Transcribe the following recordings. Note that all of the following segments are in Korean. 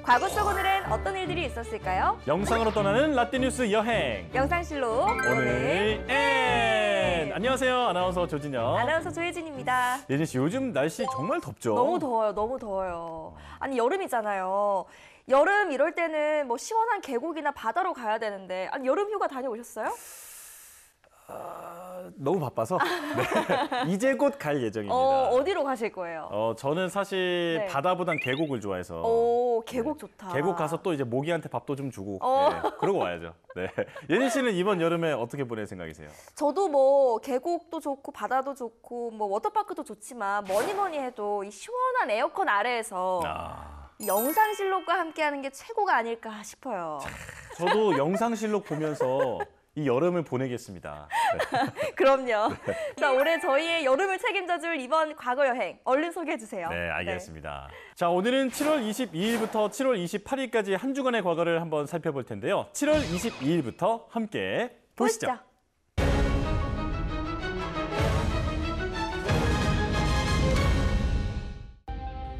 과거 속 오늘은 어떤 일들이 있었을까요? 영상으로 떠나는 라떼뉴스 여행. 영상실로 오늘 N. 안녕하세요. 아나운서 조진영. 아나운서 조혜진입니다. 예진 씨, 요즘 날씨 정말 덥죠? 너무 더워요. 너무 더워요. 아니 여름이잖아요. 여름 이럴 때는 뭐 시원한 계곡이나 바다로 가야 되는데 아니 여름 휴가 다녀오셨어요? 너무 바빠서 네. 이제 곧 갈 예정입니다. 어디로 가실 거예요? 저는 사실 네. 바다보단 계곡을 좋아해서. 오, 계곡 좋다. 계곡 가서 또 이제 모기한테 밥도 좀 주고 네, 그러고 와야죠. 네. 예진 씨는 이번 여름에 어떻게 보낼 생각이세요? 저도 뭐 계곡도 좋고 바다도 좋고 뭐 워터파크도 좋지만 뭐니 해도 이 시원한 에어컨 아래에서 이 영상실록과 함께하는 게 최고가 아닐까 싶어요. 저도 영상실록 보면서 이 여름을 보내겠습니다. 네. 그럼요. 자, 올해 저희의 여름을 책임져줄 이번 과거 여행 얼른 소개해 주세요. 네, 알겠습니다. 자, 오늘은 7월 22일부터 7월 28일까지 한 주간의 과거를 한번 살펴볼 텐데요. 7월 22일부터 함께 보시죠.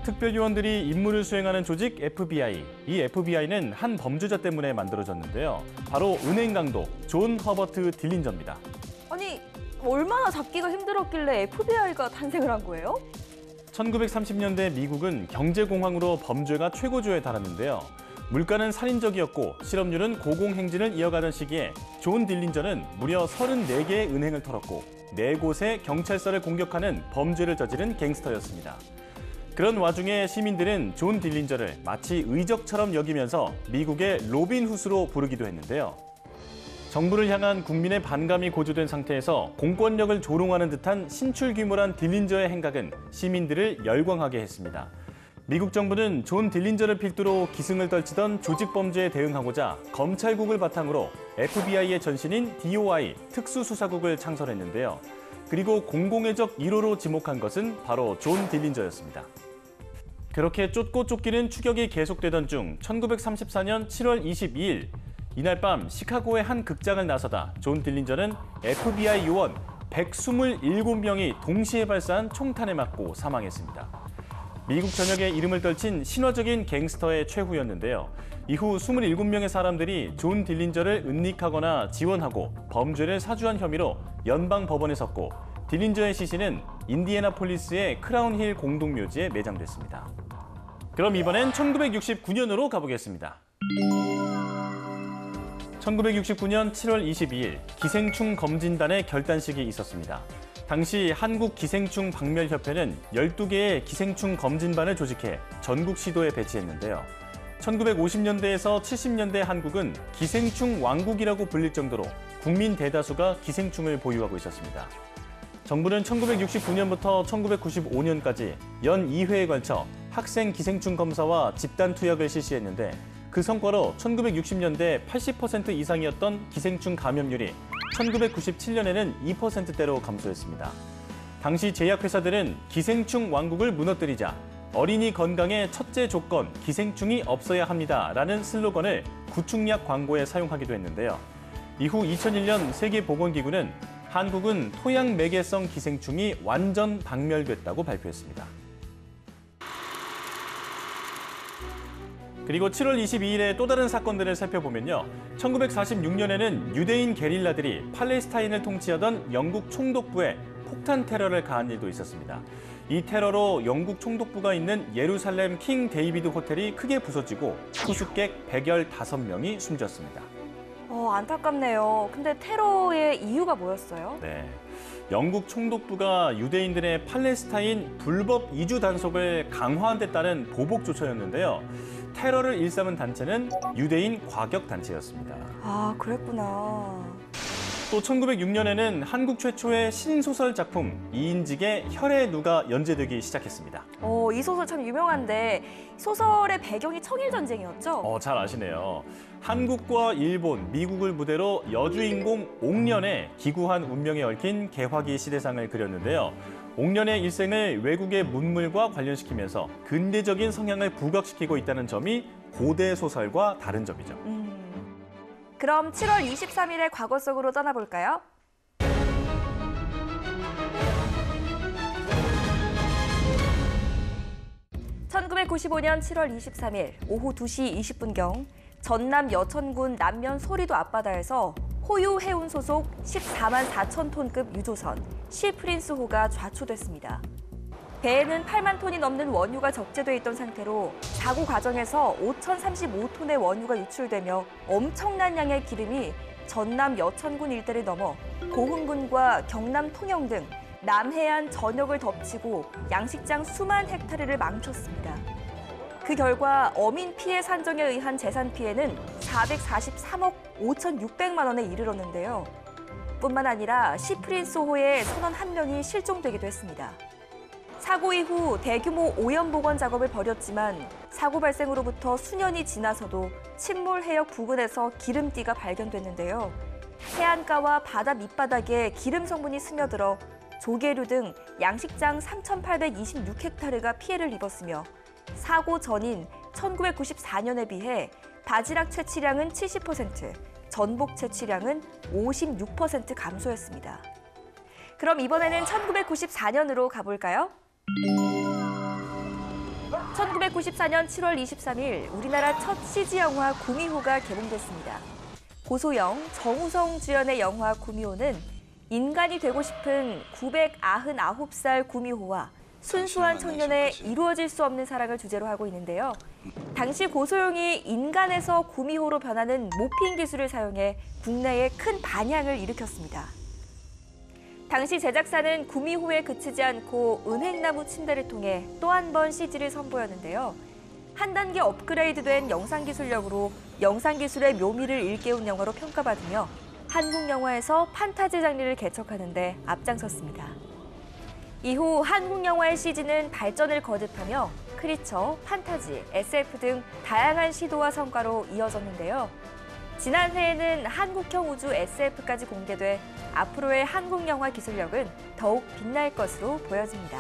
특별요원들이 임무를 수행하는 조직 FBI. 이 FBI는 한 범죄자 때문에 만들어졌는데요. 바로 은행 강도 존 허버트 딜린저입니다. 아니, 얼마나 잡기가 힘들었길래 FBI가 탄생을 한 거예요? 1930년대 미국은 경제공황으로 범죄가 최고조에 달았는데요. 물가는 살인적이었고 실업률은 고공행진을 이어가던 시기에 존 딜린저는 무려 34개의 은행을 털었고 4곳의 경찰서를 공격하는 범죄를 저지른 갱스터였습니다. 그런 와중에 시민들은 존 딜린저를 마치 의적처럼 여기면서 미국의 로빈 훗으로 부르기도 했는데요. 정부를 향한 국민의 반감이 고조된 상태에서 공권력을 조롱하는 듯한 신출귀몰한 딜린저의 행각은 시민들을 열광하게 했습니다. 미국 정부는 존 딜린저를 필두로 기승을 떨치던 조직범죄에 대응하고자 검찰국을 바탕으로 FBI의 전신인 DOI 특수수사국을 창설했는데요. 그리고 공공의적 1호로 지목한 것은 바로 존 딜린저였습니다. 그렇게 쫓고 쫓기는 추격이 계속되던 중 1934년 7월 22일 이날 밤 시카고의 한 극장을 나서다 존 딜린저는 FBI 요원 127명이 동시에 발사한 총탄에 맞고 사망했습니다. 미국 전역에 이름을 떨친 신화적인 갱스터의 최후였는데요. 이후 27명의 사람들이 존 딜린저를 은닉하거나 지원하고 범죄를 사주한 혐의로 연방법원에 섰고 딜린저의 시신은 인디애나폴리스의 크라운힐 공동묘지에 매장됐습니다. 그럼 이번엔 1969년으로 가보겠습니다. 1969년 7월 22일 기생충 검진단의 결단식이 있었습니다. 당시 한국기생충박멸협회는 12개의 기생충 검진반을 조직해 전국 시도에 배치했는데요. 1950년대에서 70년대 한국은 기생충 왕국이라고 불릴 정도로 국민 대다수가 기생충을 보유하고 있었습니다. 정부는 1969년부터 1995년까지 연 2회에 걸쳐 학생 기생충 검사와 집단 투약을 실시했는데 그 성과로 1960년대 80% 이상이었던 기생충 감염률이 1997년에는 2%대로 감소했습니다. 당시 제약회사들은 기생충 왕국을 무너뜨리자 어린이 건강의 첫째 조건, 기생충이 없어야 합니다라는 슬로건을 구충약 광고에 사용하기도 했는데요. 이후 2001년 세계보건기구는 한국은 토양 매개성 기생충이 완전 박멸됐다고 발표했습니다. 그리고 7월 22일에 또 다른 사건들을 살펴보면요. 1946년에는 유대인 게릴라들이 팔레스타인을 통치하던 영국 총독부에 폭탄 테러를 가한 일도 있었습니다. 이 테러로 영국 총독부가 있는 예루살렘 킹 데이비드 호텔이 크게 부서지고 투숙객 115명이 숨졌습니다. 안타깝네요. 근데 테러의 이유가 뭐였어요? 네. 영국 총독부가 유대인들의 팔레스타인 불법 이주 단속을 강화한 데 따른 보복 조처였는데요. 테러를 일삼은 단체는 유대인 과격단체였습니다. 아, 그랬구나. 또 1906년에는 한국 최초의 신소설 작품 이인직의 혈의 누가 연재되기 시작했습니다. 이 소설 참 유명한데 소설의 배경이 청일전쟁이었죠? 잘 아시네요. 한국과 일본, 미국을 무대로 여주인공 옥년의 기구한 운명에 얽힌 개화기 시대상을 그렸는데요. 옥년의 일생을 외국의 문물과 관련시키면서 근대적인 성향을 부각시키고 있다는 점이 고대 소설과 다른 점이죠. 그럼 7월 23일의 과거 속으로 떠나볼까요? 1995년 7월 23일 오후 2시 20분경 전남 여천군 남면 소리도 앞바다에서 호유 해운 소속 14만 4천 톤급 유조선 시프린스호가 좌초됐습니다. 배에는 8만 톤이 넘는 원유가 적재돼 있던 상태로 사고 과정에서 5,035톤의 원유가 유출되며 엄청난 양의 기름이 전남 여천군 일대를 넘어 고흥군과 경남 통영 등 남해안 전역을 덮치고 양식장 수만 헥타르를 망쳤습니다. 그 결과 어민 피해 산정에 의한 재산 피해는 443억 5,600만 원에 이르렀는데요. 뿐만 아니라 시프린스호의 선원 1명이 실종되기도 했습니다. 사고 이후 대규모 오염 복원 작업을 벌였지만 사고 발생으로부터 수년이 지나서도 침몰 해역 부근에서 기름띠가 발견됐는데요. 해안가와 바다 밑바닥에 기름 성분이 스며들어 조개류 등 양식장 3,826헥타르가 피해를 입었으며 사고 전인 1994년에 비해 바지락 채취량은 70%, 전복 채취량은 56% 감소했습니다. 그럼 이번에는 1994년으로 가볼까요? 1994년 7월 23일 우리나라 첫 CG 영화 구미호가 개봉됐습니다. 고소영, 정우성 주연의 영화 구미호는 인간이 되고 싶은 999살 구미호와 순수한 청년의 이루어질 수 없는 사랑을 주제로 하고 있는데요. 당시 고소영이 인간에서 구미호로 변하는 모핑 기술을 사용해 국내에 큰 반향을 일으켰습니다. 당시 제작사는 구미호에 그치지 않고 은행나무 침대를 통해 또 한 번 CG를 선보였는데요. 한 단계 업그레이드된 영상기술력으로 영상기술의 묘미를 일깨운 영화로 평가받으며 한국 영화에서 판타지 장르를 개척하는 데 앞장섰습니다. 이후 한국 영화의 CG는 발전을 거듭하며 크리처, 판타지, SF 등 다양한 시도와 성과로 이어졌는데요. 지난해에는 한국형 우주 SF까지 공개돼 앞으로의 한국 영화 기술력은 더욱 빛날 것으로 보여집니다.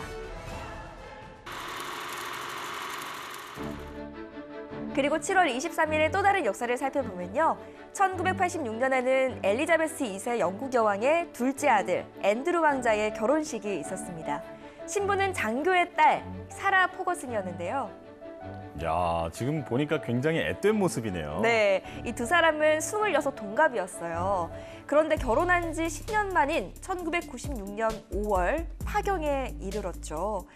그리고 7월 23일의 또 다른 역사를 살펴보면요. 1986년에는 엘리자베스 2세 영국 여왕의 둘째 아들 앤드루 왕자의 결혼식이 있었습니다. 신부는 장교의 딸 사라 포거슨이었는데요. 야, 지금 보니까 굉장히 앳된 모습이네요. 네, 이 두 사람은 26 동갑이었어요. 그런데 결혼한 지 10년 만인 1996년 5월 파경에 이르렀죠.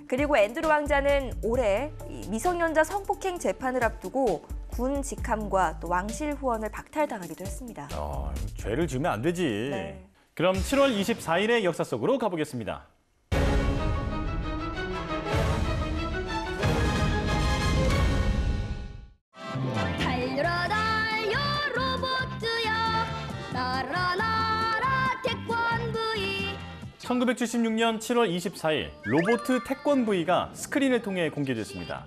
그리고 앤드루 왕자는 올해 미성년자 성폭행 재판을 앞두고 군 직함과 또 왕실 후원을 박탈당하기도 했습니다. 죄를 지으면 안 되지. 네. 그럼 7월 24일의 역사 속으로 가보겠습니다. 달려라 달려 로봇야 날아 날아 태권브이 1976년 7월 24일 로보트 태권브이가 스크린을 통해 공개됐습니다.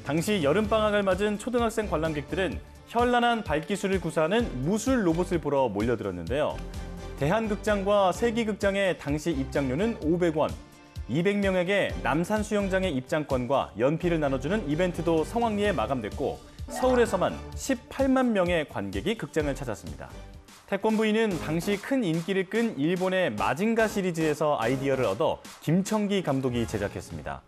당시 여름방학을 맞은 초등학생 관람객들은 현란한 발기술을 구사하는 무술 로봇을 보러 몰려들었는데요. 대한극장과 세기극장의 당시 입장료는 500원, 200명에게 남산 수영장의 입장권과 연필을 나눠주는 이벤트도 성황리에 마감됐고 서울에서만 18만 명의 관객이 극장을 찾았습니다. 태권브이는 당시 큰 인기를 끈 일본의 마징가 시리즈에서 아이디어를 얻어 김청기 감독이 제작했습니다.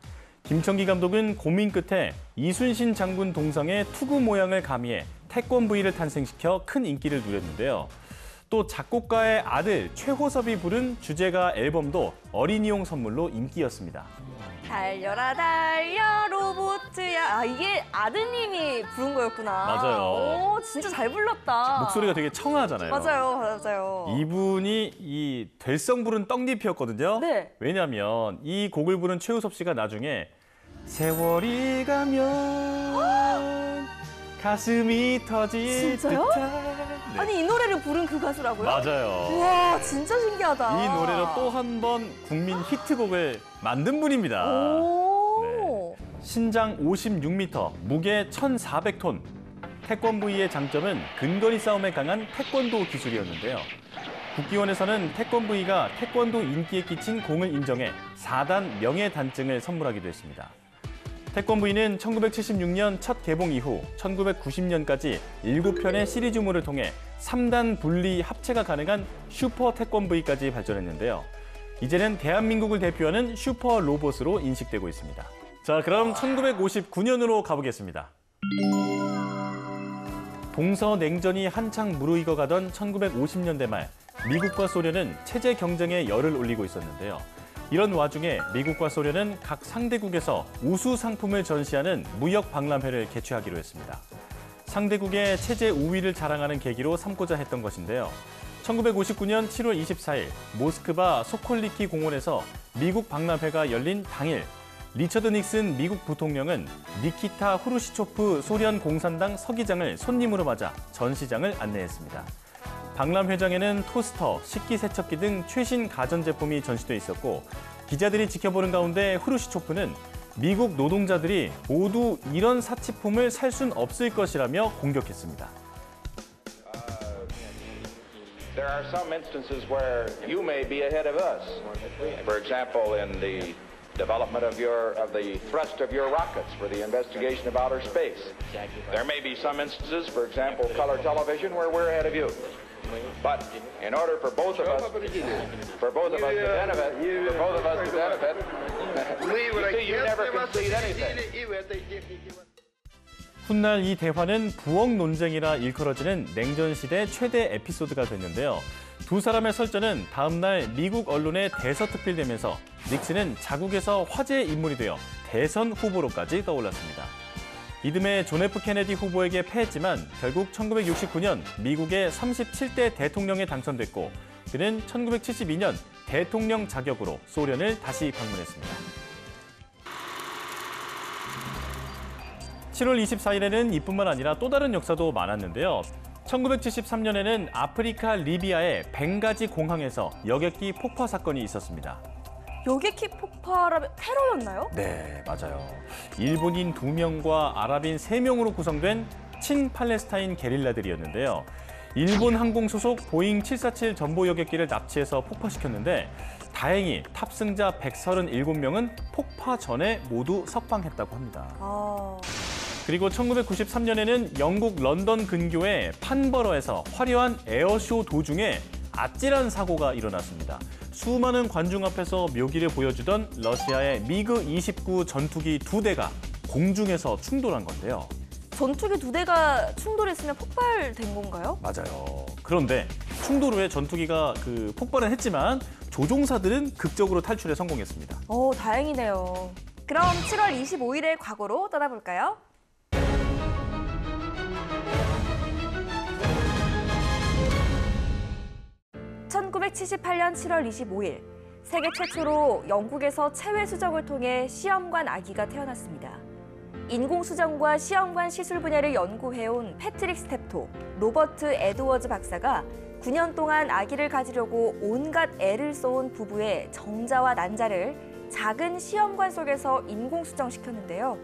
김청기 감독은 고민 끝에 이순신 장군 동상의 투구 모양을 가미해 태권브이를 탄생시켜 큰 인기를 누렸는데요. 또 작곡가의 아들 최호섭이 부른 주제가 앨범도 어린이용 선물로 인기였습니다. 달려라 달려 로봇야. 이게 아드님이 부른 거였구나. 맞아요. 오, 진짜 잘 불렀다. 목소리가 되게 청아하잖아요. 맞아요. 이분이 이 될성 부른 떡잎이었거든요. 네. 왜냐하면 이 곡을 부른 최우섭 씨가 나중에 세월이 가면 가슴이 터질 진짜요? 듯한 네. 아니 이 노래를 부른 그 가수라고요? 맞아요. 와 진짜 신기하다. 이 노래로 또 한 번 국민 히트곡을 만든 분입니다. 오. 신장 56m, 무게 1,400톤. 태권브이의 장점은 근거리 싸움에 강한 태권도 기술이었는데요. 국기원에서는 태권브이가 태권도 인기에 끼친 공을 인정해 4단 명예단증을 선물하기도 했습니다. 태권브이는 1976년 첫 개봉 이후 1990년까지 7편의 시리즈물을 통해 3단 분리 합체가 가능한 슈퍼 태권브이까지 발전했는데요. 이제는 대한민국을 대표하는 슈퍼 로봇으로 인식되고 있습니다. 자, 그럼 1959년으로 가보겠습니다. 동서냉전이 한창 무르익어가던 1950년대 말, 미국과 소련은 체제 경쟁에 열을 올리고 있었는데요. 이런 와중에 미국과 소련은 각 상대국에서 우수 상품을 전시하는 무역 박람회를 개최하기로 했습니다. 상대국의 체제 우위를 자랑하는 계기로 삼고자 했던 것인데요. 1959년 7월 24일 모스크바 소콜리키 공원에서 미국 박람회가 열린 당일, 리처드 닉슨 미국 부통령은 니키타 후르시초프 소련 공산당 서기장을 손님으로 맞아 전시장을 안내했습니다. 박람회장에는 토스터, 식기세척기 등 최신 가전제품이 전시돼 있었고, 기자들이 지켜보는 가운데 후르시초프는 미국 노동자들이 모두 이런 사치품을 살 순 없을 것이라며 공격했습니다. There are some instances where you may be ahead of us. For example, in the development of the thrust of your rockets for the investigation of outer space. There may be some instances, for example, color television, where we're ahead of you. But in order for both of us to benefit, you see, you never concede anything. 훗날 이 대화는 부엌 논쟁이라 일컬어지는 냉전 시대 최대 에피소드가 됐는데요. 두 사람의 설전은 다음 날 미국 언론에 대서특필되면서 닉슨은 자국에서 화제의 인물이 되어 대선 후보로까지 떠올랐습니다. 이듬해 존 F 케네디 후보에게 패했지만 결국 1969년 미국의 37대 대통령에 당선됐고, 그는 1972년 대통령 자격으로 소련을 다시 방문했습니다. 7월 24일에는 이뿐만 아니라 또 다른 역사도 많았는데요. 1973년에는 아프리카 리비아의 벵가지 공항에서 여객기 폭파 사건이 있었습니다. 여객기 폭파라면 테러였나요? 네, 맞아요. 일본인 2명과 아랍인 3명으로 구성된 친팔레스타인 게릴라들이었는데요. 일본 항공 소속 보잉 747 전보 여객기를 납치해서 폭파시켰는데, 다행히 탑승자 137명은 폭파 전에 모두 석방했다고 합니다. 그리고 1993년에는 영국 런던 근교의 판버러에서 화려한 에어쇼 도중에 아찔한 사고가 일어났습니다. 수많은 관중 앞에서 묘기를 보여주던 러시아의 미그 29 전투기 2대가 공중에서 충돌한 건데요. 전투기 2대가 충돌했으면 폭발된 건가요? 맞아요. 그런데 충돌 후에 전투기가 폭발은 했지만 조종사들은 극적으로 탈출에 성공했습니다. 다행이네요. 그럼 7월 25일의 과거로 떠나볼까요? (1978년 7월 25일) 세계 최초로 영국에서 체외 수정을 통해 시험관 아기가 태어났습니다. 인공수정과 시험관 시술 분야를 연구해온 패트릭 스텝토, 로버트 에드워즈 박사가 9년 동안 아기를 가지려고 온갖 애를 써온 부부의 정자와 난자를 작은 시험관 속에서 인공수정시켰는데요.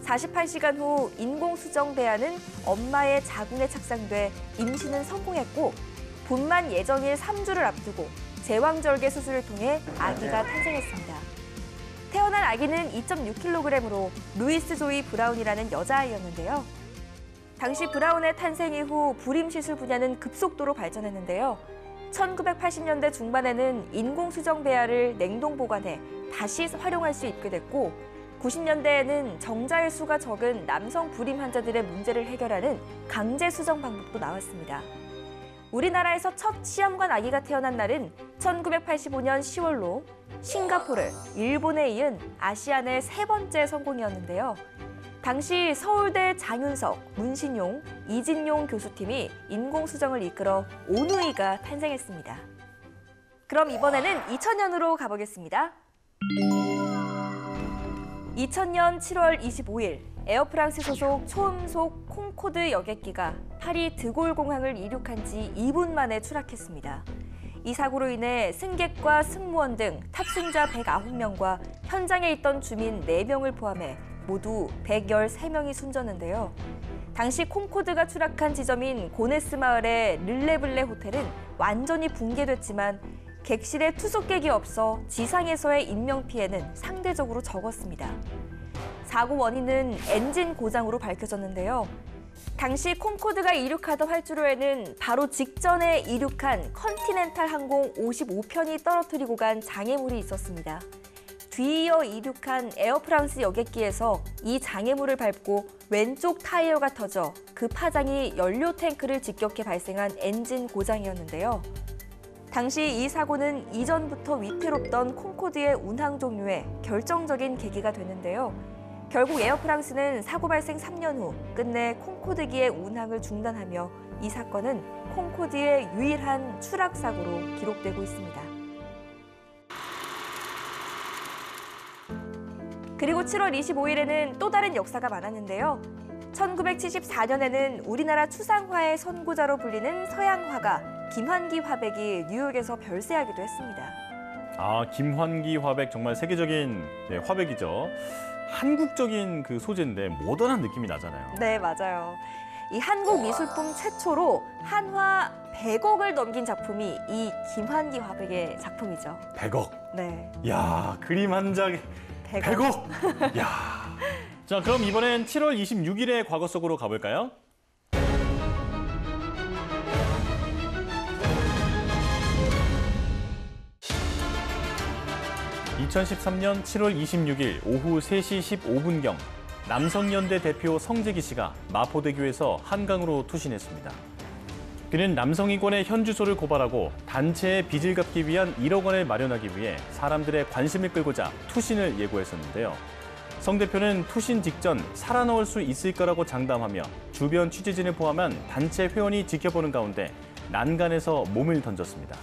48시간 후 인공수정 배아는 엄마의 자궁에 착상돼 임신은 성공했고, 분만 예정일 3주를 앞두고 제왕절개 수술을 통해 아기가 탄생했습니다. 태어난 아기는 2.6kg으로 루이스 조이 브라운이라는 여자아이였는데요. 당시 브라운의 탄생 이후 불임 시술 분야는 급속도로 발전했는데요. 1980년대 중반에는 인공수정 배아를 냉동 보관해 다시 활용할 수 있게 됐고, 90년대에는 정자의 수가 적은 남성 불임 환자들의 문제를 해결하는 강제 수정 방법도 나왔습니다. 우리나라에서 첫 시험관 아기가 태어난 날은 1985년 10월로 싱가포르, 일본에 이은 아시아 내 3번째 성공이었는데요. 당시 서울대 장윤석, 문신용, 이진용 교수팀이 인공수정을 이끌어 오누이가 탄생했습니다. 그럼 이번에는 2000년으로 가보겠습니다. 2000년 7월 25일, 에어프랑스 소속 초음속 콩코드 여객기가 파리 드골 공항을 이륙한 지 2분 만에 추락했습니다. 이 사고로 인해 승객과 승무원 등 탑승자 109명과 현장에 있던 주민 4명을 포함해 모두 113명이 숨졌는데요. 당시 콩코드가 추락한 지점인 고네스 마을의 르레블레 호텔은 완전히 붕괴됐지만 객실에 투숙객이 없어 지상에서의 인명피해는 상대적으로 적었습니다. 사고 원인은 엔진 고장으로 밝혀졌는데요. 당시 콩코드가 이륙하던 활주로에는 바로 직전에 이륙한 컨티넨탈 항공 55편이 떨어뜨리고 간 장애물이 있었습니다. 뒤이어 이륙한 에어프랑스 여객기에서 이 장애물을 밟고 왼쪽 타이어가 터져 그 파장이 연료 탱크를 직격해 발생한 엔진 고장이었는데요. 당시 이 사고는 이전부터 위태롭던 콩코드의 운항 종료에 결정적인 계기가 됐는데요. 결국 에어프랑스는 사고 발생 3년 후 끝내 콩코드기의 운항을 중단하며 이 사건은 콩코드의 유일한 추락 사고로 기록되고 있습니다. 그리고 7월 25일에는 또 다른 역사가 많았는데요. 1974년에는 우리나라 추상화의 선구자로 불리는 서양 화가 김환기 화백이 뉴욕에서 별세하기도 했습니다. 아, 김환기 화백 정말 세계적인 화백이죠. 한국적인 그 소재인데 모던한 느낌이 나잖아요. 네, 맞아요. 이 한국 미술품 최초로 한화 100억을 넘긴 작품이 이 김환기 화백의 작품이죠. 100억. 네. 야, 그림 한 장에 100억. 야. 자, 그럼 이번엔 7월 26일의 과거 속으로 가볼까요? 2013년 7월 26일 오후 3시 15분경 남성연대 대표 성재기 씨가 마포대교에서 한강으로 투신했습니다. 그는 남성인권의 현 주소를 고발하고 단체의 빚을 갚기 위한 1억 원을 마련하기 위해 사람들의 관심을 끌고자 투신을 예고했었는데요. 성 대표는 투신 직전 살아나올 수 있을 거라고 장담하며 주변 취재진을 포함한 단체 회원이 지켜보는 가운데 난간에서 몸을 던졌습니다.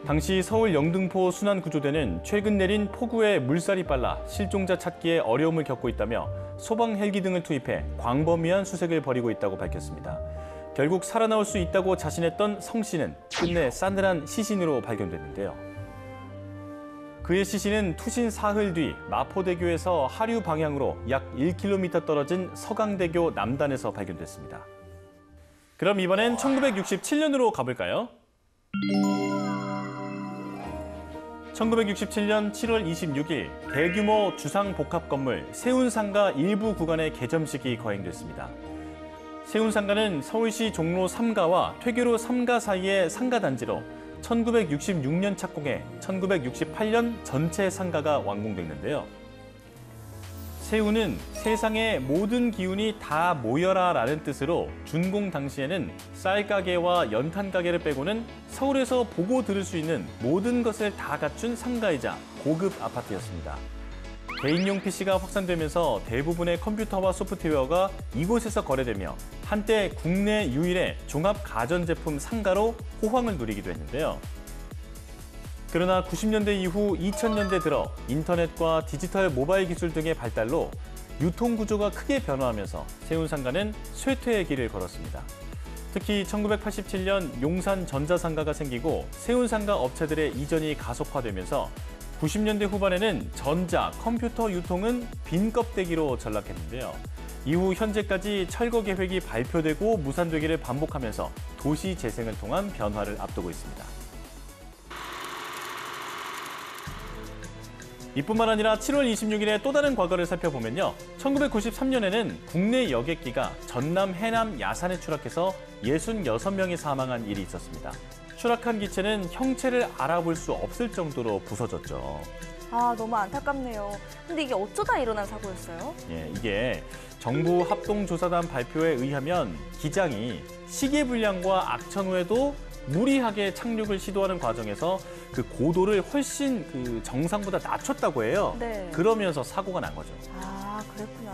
당시 서울 영등포 순환구조대는 최근 내린 폭우에 물살이 빨라 실종자 찾기에 어려움을 겪고 있다며 소방 헬기 등을 투입해 광범위한 수색을 벌이고 있다고 밝혔습니다. 결국 살아나올 수 있다고 자신했던 성 씨는 끝내 싸늘한 시신으로 발견됐는데요. 그의 시신은 투신 사흘 뒤 마포대교에서 하류 방향으로 약 1km 떨어진 서강대교 남단에서 발견됐습니다. 그럼 이번엔 1967년으로 가볼까요? 1967년 7월 26일 대규모 주상복합 건물 세운상가 일부 구간의 개점식이 거행됐습니다. 세운상가는 서울시 종로 3가와 퇴계로 3가 사이의 상가단지로 1966년 착공해 1968년 전체 상가가 완공됐는데요. 세운은 세상의 모든 기운이 다 모여라 라는 뜻으로 준공 당시에는 쌀가게와 연탄가게를 빼고는 서울에서 보고 들을 수 있는 모든 것을 다 갖춘 상가이자 고급 아파트였습니다. 개인용 PC가 확산되면서 대부분의 컴퓨터와 소프트웨어가 이곳에서 거래되며 한때 국내 유일의 종합 가전제품 상가로 호황을 누리기도 했는데요. 그러나 90년대 이후 2000년대 들어 인터넷과 디지털 모바일 기술 등의 발달로 유통 구조가 크게 변화하면서 세운상가는 쇠퇴의 길을 걸었습니다. 특히 1987년 용산 전자상가가 생기고 세운상가 업체들의 이전이 가속화되면서 90년대 후반에는 전자, 컴퓨터 유통은 빈 껍데기로 전락했는데요. 이후 현재까지 철거 계획이 발표되고 무산되기를 반복하면서 도시 재생을 통한 변화를 앞두고 있습니다. 이뿐만 아니라 7월 26일에 또 다른 과거를 살펴보면요. 1993년에는 국내 여객기가 전남 해남 야산에 추락해서 66명이 사망한 일이 있었습니다. 추락한 기체는 형체를 알아볼 수 없을 정도로 부서졌죠. 아, 너무 안타깝네요. 근데 이게 어쩌다 일어난 사고였어요? 예, 이게 정부 합동조사단 발표에 의하면 기장이 시계불량과 악천 후에도 무리하게 착륙을 시도하는 과정에서 그 고도를 훨씬 그 정상보다 낮췄다고 해요. 네. 그러면서 사고가 난 거죠. 아, 그랬구나.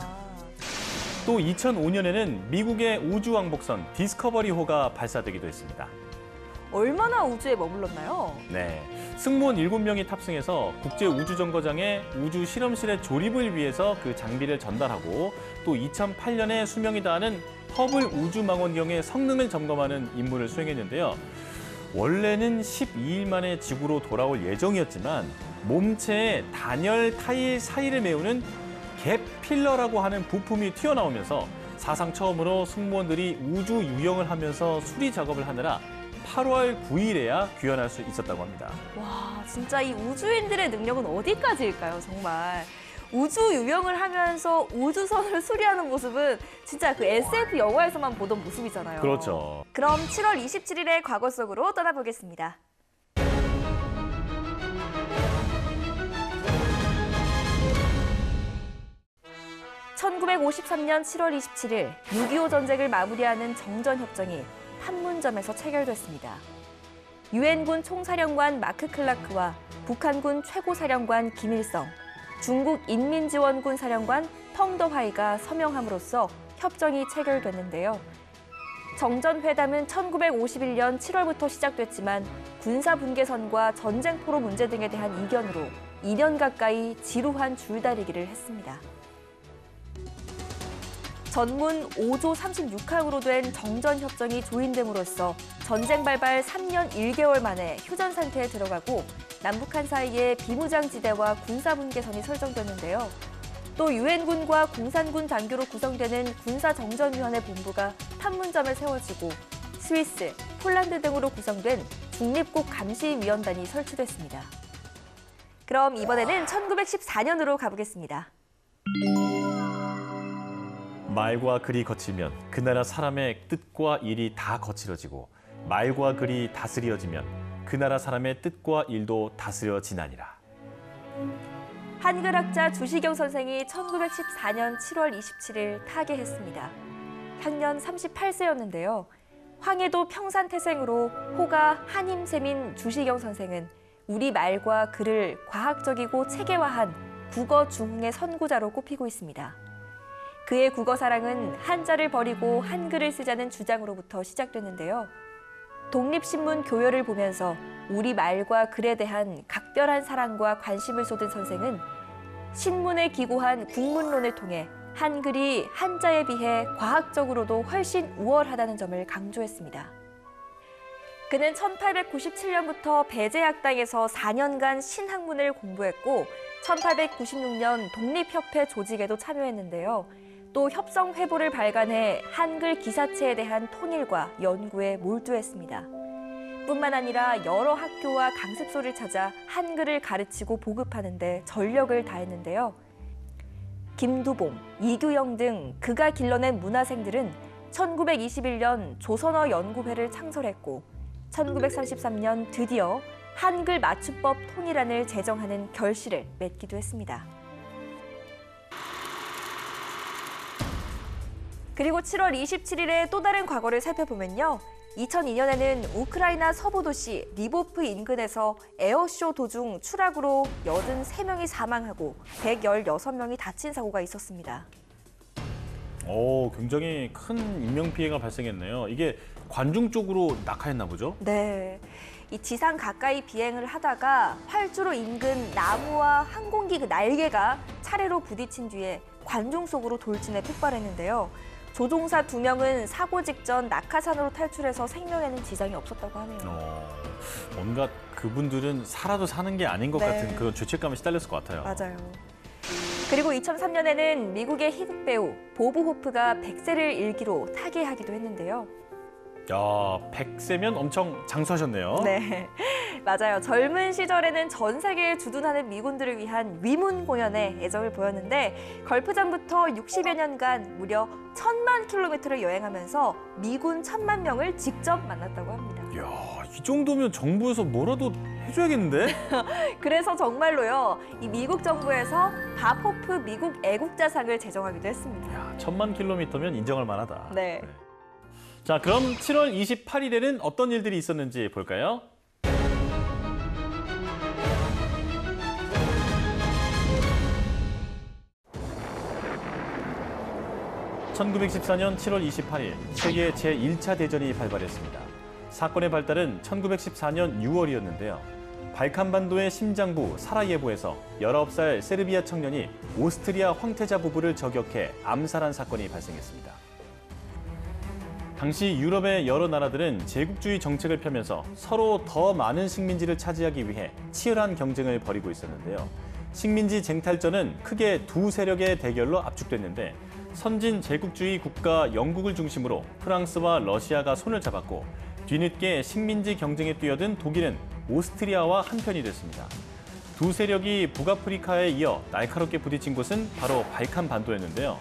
또 2005년에는 미국의 우주왕복선 디스커버리호가 발사되기도 했습니다. 얼마나 우주에 머물렀나요? 네, 승무원 7명이 탑승해서 국제우주정거장에 우주 실험실의 조립을 위해서 그 장비를 전달하고 또 2008년에 수명이 다하는 허블 우주망원경의 성능을 점검하는 임무를 수행했는데요. 원래는 12일 만에 지구로 돌아올 예정이었지만 몸체에 단열 타일 사이를 메우는 갭 필러라고 하는 부품이 튀어나오면서 사상 처음으로 승무원들이 우주 유영을 하면서 수리 작업을 하느라 8월 9일에야 귀환할 수 있었다고 합니다. 와, 진짜 이 우주인들의 능력은 어디까지일까요, 정말. 우주 유영을 하면서 우주선을 수리하는 모습은 진짜 그 SF 영화에서만 보던 모습이잖아요. 그렇죠. 그럼 7월 27일의 과거 속으로 떠나보겠습니다. 1953년 7월 27일 6.25 전쟁을 마무리하는 정전협정이 판문점에서 체결됐습니다. 유엔군 총사령관 마크 클라크와 북한군 최고사령관 김일성, 중국 인민지원군 사령관 펑더화이가 서명함으로써 협정이 체결됐는데요. 정전회담은 1951년 7월부터 시작됐지만 군사분계선과 전쟁포로 문제 등에 대한 이견으로 2년 가까이 지루한 줄다리기를 했습니다. 전문 5조 36항으로 된 정전협정이 조인됨으로써 전쟁 발발 3년 1개월 만에 휴전 상태에 들어가고 남북한 사이에 비무장지대와 군사분계선이 설정됐는데요. 또 유엔군과 공산군 장교로 구성되는 군사정전위원회 본부가 판문점에 세워지고 스위스, 폴란드 등으로 구성된 중립국 감시위원단이 설치됐습니다. 그럼 이번에는 1914년으로 가보겠습니다. 말과 글이 거치면 그 나라 사람의 뜻과 일이 다 거칠어지고 말과 글이 다스려지면 그 나라 사람의 뜻과 일도 다스려지나니라. 한글학자 주시경 선생이 1914년 7월 27일 타계했습니다. 향년 38세였는데요. 황해도 평산태생으로 호가 한임샘인 주시경 선생은 우리 말과 글을 과학적이고 체계화한 국어 중흥의 선구자로 꼽히고 있습니다. 그의 국어사랑은 한자를 버리고 한글을 쓰자는 주장으로부터 시작됐는데요. 독립신문 교열을 보면서 우리 말과 글에 대한 각별한 사랑과 관심을 쏟은 선생은 신문에 기고한 국문론을 통해 한글이 한자에 비해 과학적으로도 훨씬 우월하다는 점을 강조했습니다. 그는 1897년부터 배제학당에서 4년간 신학문을 공부했고 1896년 독립협회 조직에도 참여했는데요. 또 협성회보를 발간해 한글 기사체에 대한 통일과 연구에 몰두했습니다. 뿐만 아니라 여러 학교와 강습소를 찾아 한글을 가르치고 보급하는 데 전력을 다했는데요. 김두봉, 이규영 등 그가 길러낸 문화생들은 1921년 조선어 연구회를 창설했고 1933년 드디어 한글 맞춤법 통일안을 제정하는 결실을 맺기도 했습니다. 그리고 7월 27일에 또 다른 과거를 살펴보면요. 2002년에는 우크라이나 서부 도시 리보프 인근에서 에어쇼 도중 추락으로 83명이 사망하고 116명이 다친 사고가 있었습니다. 굉장히 큰 인명피해가 발생했네요. 이게 관중 쪽으로 낙하했나 보죠? 네. 이 지상 가까이 비행을 하다가 활주로 인근 나무와 항공기 그 날개가 차례로 부딪힌 뒤에 관중 속으로 돌진해 폭발했는데요. 조종사 2명은 사고 직전 낙하산으로 탈출해서 생명에는 지장이 없었다고 하네요. 뭔가 그분들은 살아도 사는 게 아닌 것 네. 같은 그런 죄책감에 시달렸을 것 같아요. 맞아요. 그리고 2003년에는 미국의 희극 배우 보브 호프가 100세를 일기로 타계하기도 했는데요. 야, 100세면 엄청 장수하셨네요. 네, 맞아요. 젊은 시절에는 전 세계에 주둔하는 미군들을 위한 위문 공연에 애정을 보였는데 걸프전부터 60여 년간 무려 1000만 킬로미터를 여행하면서 미군 1000만 명을 직접 만났다고 합니다. 이야, 이 정도면 정부에서 뭐라도 해줘야겠는데? 그래서 정말로요, 이 미국 정부에서 밥 호프 미국 애국자상을 제정하기도 했습니다. 야, 1000만 킬로미터면 인정할 만하다. 네. 자, 그럼 7월 28일에는 어떤 일들이 있었는지 볼까요? (1914년 7월 28일) 세계 제1차 대전이 발발했습니다. 사건의 발달은 1914년 6월이었는데요. 발칸반도의 심장부 사라예보에서 19살 세르비아 청년이 오스트리아 황태자 부부를 저격해 암살한 사건이 발생했습니다. 당시 유럽의 여러 나라들은 제국주의 정책을 펴면서 서로 더 많은 식민지를 차지하기 위해 치열한 경쟁을 벌이고 있었는데요. 식민지 쟁탈전은 크게 두 세력의 대결로 압축됐는데 선진 제국주의 국가 영국을 중심으로 프랑스와 러시아가 손을 잡았고 뒤늦게 식민지 경쟁에 뛰어든 독일은 오스트리아와 한편이 됐습니다. 두 세력이 북아프리카에 이어 날카롭게 부딪힌 곳은 바로 발칸반도였는데요.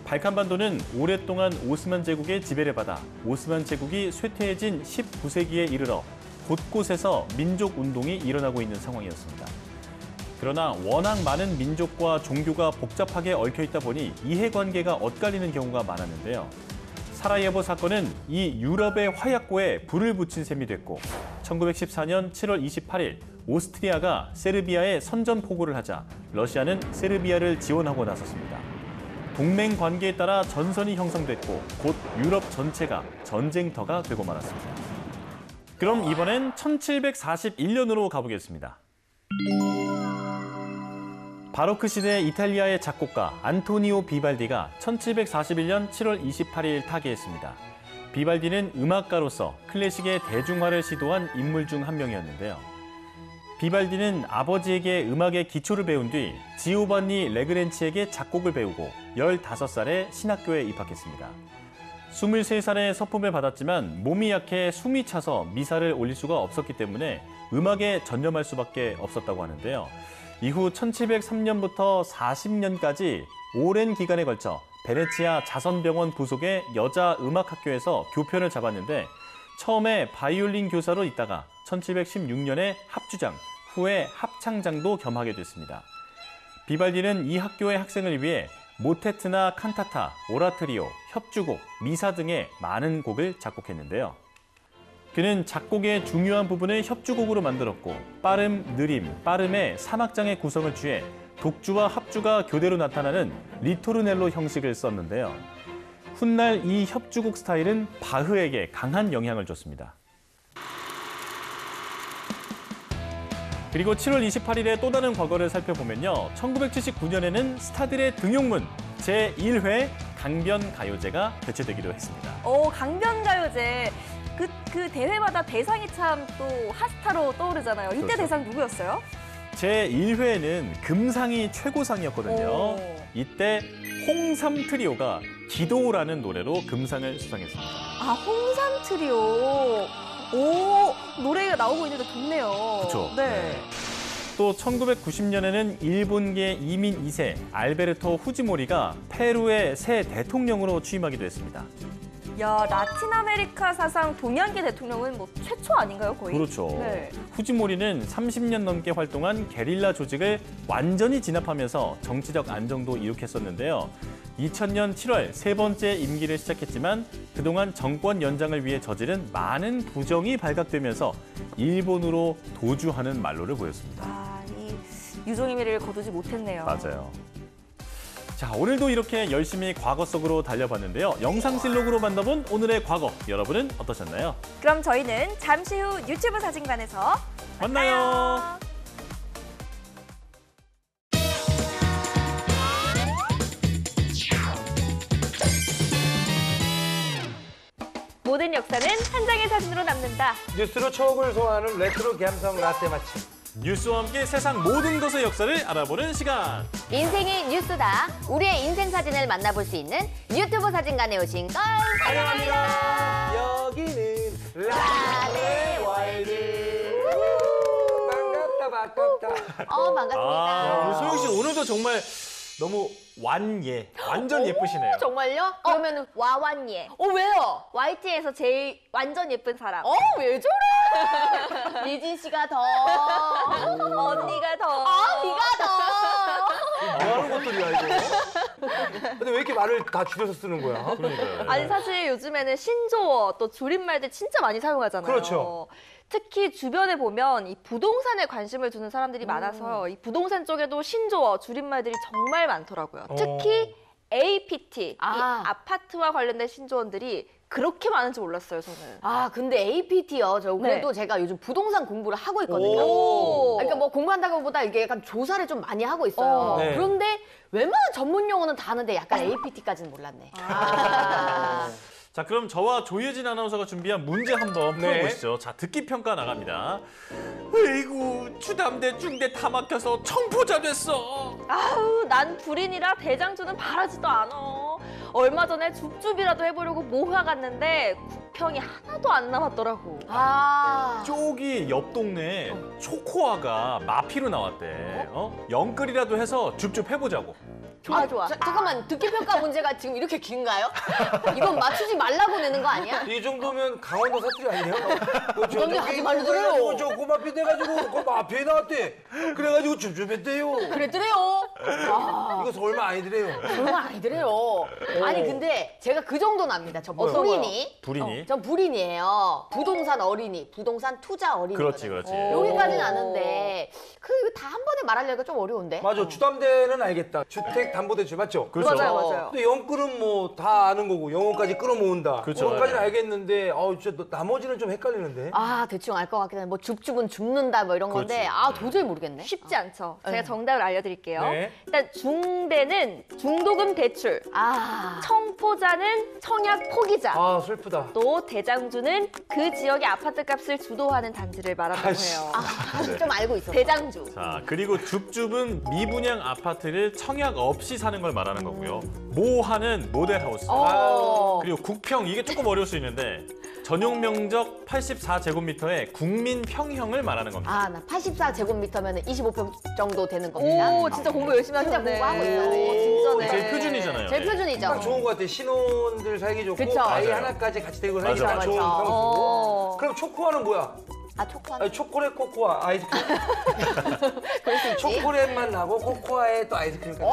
발칸반도는 오랫동안 오스만 제국의 지배를 받아 오스만 제국이 쇠퇴해진 19세기에 이르러 곳곳에서 민족 운동이 일어나고 있는 상황이었습니다. 그러나 워낙 많은 민족과 종교가 복잡하게 얽혀 있다 보니 이해관계가 엇갈리는 경우가 많았는데요. 사라예보 사건은 이 유럽의 화약고에 불을 붙인 셈이 됐고 1914년 7월 28일 오스트리아가 세르비아에 선전포고를 하자 러시아는 세르비아를 지원하고 나섰습니다. 동맹 관계에 따라 전선이 형성됐고 곧 유럽 전체가 전쟁터가 되고 말았습니다. 그럼 이번엔 1741년으로 가보겠습니다. 바로크 시대 이탈리아의 작곡가 안토니오 비발디가 1741년 7월 28일 타계했습니다. 비발디는 음악가로서 클래식의 대중화를 시도한 인물 중 한 명이었는데요. 비발디는 아버지에게 음악의 기초를 배운 뒤 지오반니 레그렌치에게 작곡을 배우고 15살에 신학교에 입학했습니다. 23살에 서품을 받았지만 몸이 약해 숨이 차서 미사를 올릴 수가 없었기 때문에 음악에 전념할 수밖에 없었다고 하는데요. 이후 1703년부터 40년까지 오랜 기간에 걸쳐 베네치아 자선병원 부속의 여자 음악학교에서 교편을 잡았는데 처음에 바이올린 교사로 있다가 1716년에 합주장, 후에 합창장도 겸하게 됐습니다. 비발디는 이 학교의 학생을 위해 모테트나 칸타타, 오라토리오, 협주곡, 미사 등의 많은 곡을 작곡했는데요. 그는 작곡의 중요한 부분을 협주곡으로 만들었고 빠름, 느림, 빠름의 3악장의 구성을 취해 독주와 합주가 교대로 나타나는 리토르넬로 형식을 썼는데요. 훗날 이 협주곡 스타일은 바흐에게 강한 영향을 줬습니다. 그리고 7월 28일에 또 다른 과거를 살펴보면요. 1979년에는 스타들의 등용문 제1회 강변가요제가 개최되기도 했습니다. 강변가요제. 그 대회마다 대상이 참 또 핫스타로 떠오르잖아요. 이때 그렇죠. 대상 누구였어요? 제1회는 금상이 최고상이었거든요. 오. 이때 홍삼 트리오가 기도라는 노래로 금상을 수상했습니다. 아, 홍삼 트리오. 오, 노래가 나오고 있는데 좋네요. 그렇죠. 네. 또 1990년에는 일본계 이민 2세 알베르토 후지모리가 페루의 새 대통령으로 취임하기도 했습니다. 야, 라틴 아메리카 사상 동양계 대통령은 뭐 최초 아닌가요, 거의? 그렇죠. 네. 후지모리는 30년 넘게 활동한 게릴라 조직을 완전히 진압하면서 정치적 안정도 이룩했었는데요. 2000년 7월 세 번째 임기를 시작했지만 그동안 정권 연장을 위해 저지른 많은 부정이 발각되면서 일본으로 도주하는 말로를 보였습니다. 아, 이 유종의 미를 거두지 못했네요. 맞아요. 자, 오늘도 이렇게 열심히 과거 속으로 달려봤는데요. 영상실록으로 만나본 오늘의 과거, 여러분은 어떠셨나요? 그럼 저희는 잠시 후 유튜브 사진관에서 만나요. 모든 역사는 한 장의 사진으로 남는다. 뉴스로 추억을 소화하는 레트로 감성 라떼 맛집. 뉴스와 함께 세상 모든 것의 역사를 알아보는 시간. 인생이 뉴스다. 우리의 인생 사진을 만나볼 수 있는 유튜브 사진관에 오신 걸 환영합니다. 여기는 라떼 월드. 반갑다. 반갑습니다. 우리 소영 씨 오늘도 정말 너무 완전 예쁘시네요. 정말요? 그러면 와완예. 왜요? YT에서 제일 완전 예쁜 사람. 왜 저래? 미진 씨가 더. 언니가 더. 네가 더. 뭐 하는 것들이야, 이거? 근데 왜 이렇게 말을 다 줄여서 쓰는 거야? 그러니까요. 아니 사실 요즘에는 신조어 또 줄임말들 진짜 많이 사용하잖아요. 그렇죠. 특히 주변에 보면 이 부동산에 관심을 두는 사람들이 많아서 이 부동산 쪽에도 신조어, 줄임말들이 정말 많더라고요. 특히 APT, 이 아파트와 관련된 신조어들이 그렇게 많은지 몰랐어요, 저는. 근데 APT요. 저 그래도 네. 제가 요즘 부동산 공부를 하고 있거든요. 오. 그러니까 뭐 공부한다고 보다 이게 약간 조사를 좀 많이 하고 있어요. 네. 그런데 웬만한 전문 용어는 다 아는데 약간 APT까지는 몰랐네. 자, 그럼 저와 조예진 아나운서가 준비한 문제 한번 네. 풀어보시죠. 자, 듣기 평가 나갑니다. 으이구, 주담대 중대 다 막혀서 청포자 됐어. 아우, 난 불인이라 대장주는 바라지도 않아. 얼마 전에 줍줍이라도 해보려고 모화 갔는데 구평이 하나도 안 남았더라고. 저기 옆 동네에 초코아가 마피로 나왔대. 영끌이라도 해서 줍줍 해보자고. 좋아, 좋아. 잠깐만, 듣기평가 문제가 지금 이렇게 긴가요? 이건 맞추지 말라고 내는 거 아니야? 이 정도면 강원도 사투리 아니에요? 그럼요, 하지 말래요. 저 고마피 돼가지고 그 마피에 나왔대. 그래가지고 줍줍했대요. 그랬더래요. 이거 서울말 아니더래요. 정말 아니더래요. 아니 근데 제가 그 정도는 압니다. 저 뭐요? 불인이. 불인이? 전 불인이에요. 부동산 어린이, 부동산 투자 어린이. 그렇지, 그렇지. 여기까지는 아는데 이거 다 한 번에 말하려니까 좀 어려운데. 맞아, 주담대는 알겠다. 주택담보대출 맞죠? 그렇죠. 맞아요, 맞아요. 근데 영끌은 뭐 다 아는 거고 영어까지 끌어모은다. 그렇죠. 영어까지는 알겠는데 진짜 나머지는 좀 헷갈리는데. 아 대충 알 것 같긴 한데 뭐 줍줍은 줍는다 뭐 이런 건데 그렇지. 아 도저히 모르겠네. 쉽지 않죠. 제가 네. 정답을 알려드릴게요. 네. 일단 중대는 중도금 대출, 아 청포자는 청약 포기자, 아 슬프다. 또 대장주는 그 지역의 아파트 값을 주도하는 단지를 말한다고 아이씨. 해요. 좀 알고 있어. 대장주. 자, 그리고 줍줍은 미분양 아파트를 청약 없이 사는 걸 말하는 거고요. 모하는 모델하우스. 그리고 국평, 이게 조금 어려울 수 있는데 전용 면적 84제곱미터의 국민평형을 말하는 겁니다. 아 나 84제곱미터면 25평 정도 되는 겁니다. 오, 진짜 공부 열심히 진짜 하셨네. 공부하고 있어요. 오, 진짜네. 제일 표준이잖아요. 제일 네. 표준이죠. 딱 좋은 것 같아. 신혼들 살기 좋고 그쵸. 아이 맞아요. 하나까지 같이 데리고 살기 맞아, 딱 좋은 맞아. 평수. 그럼 초코아는 뭐야? 아 초코한. 아니, 초콜릿 코코아 아이스크림. 그럴 수 있지. 초콜릿만 나고 코코아에 또 아이스크림까지.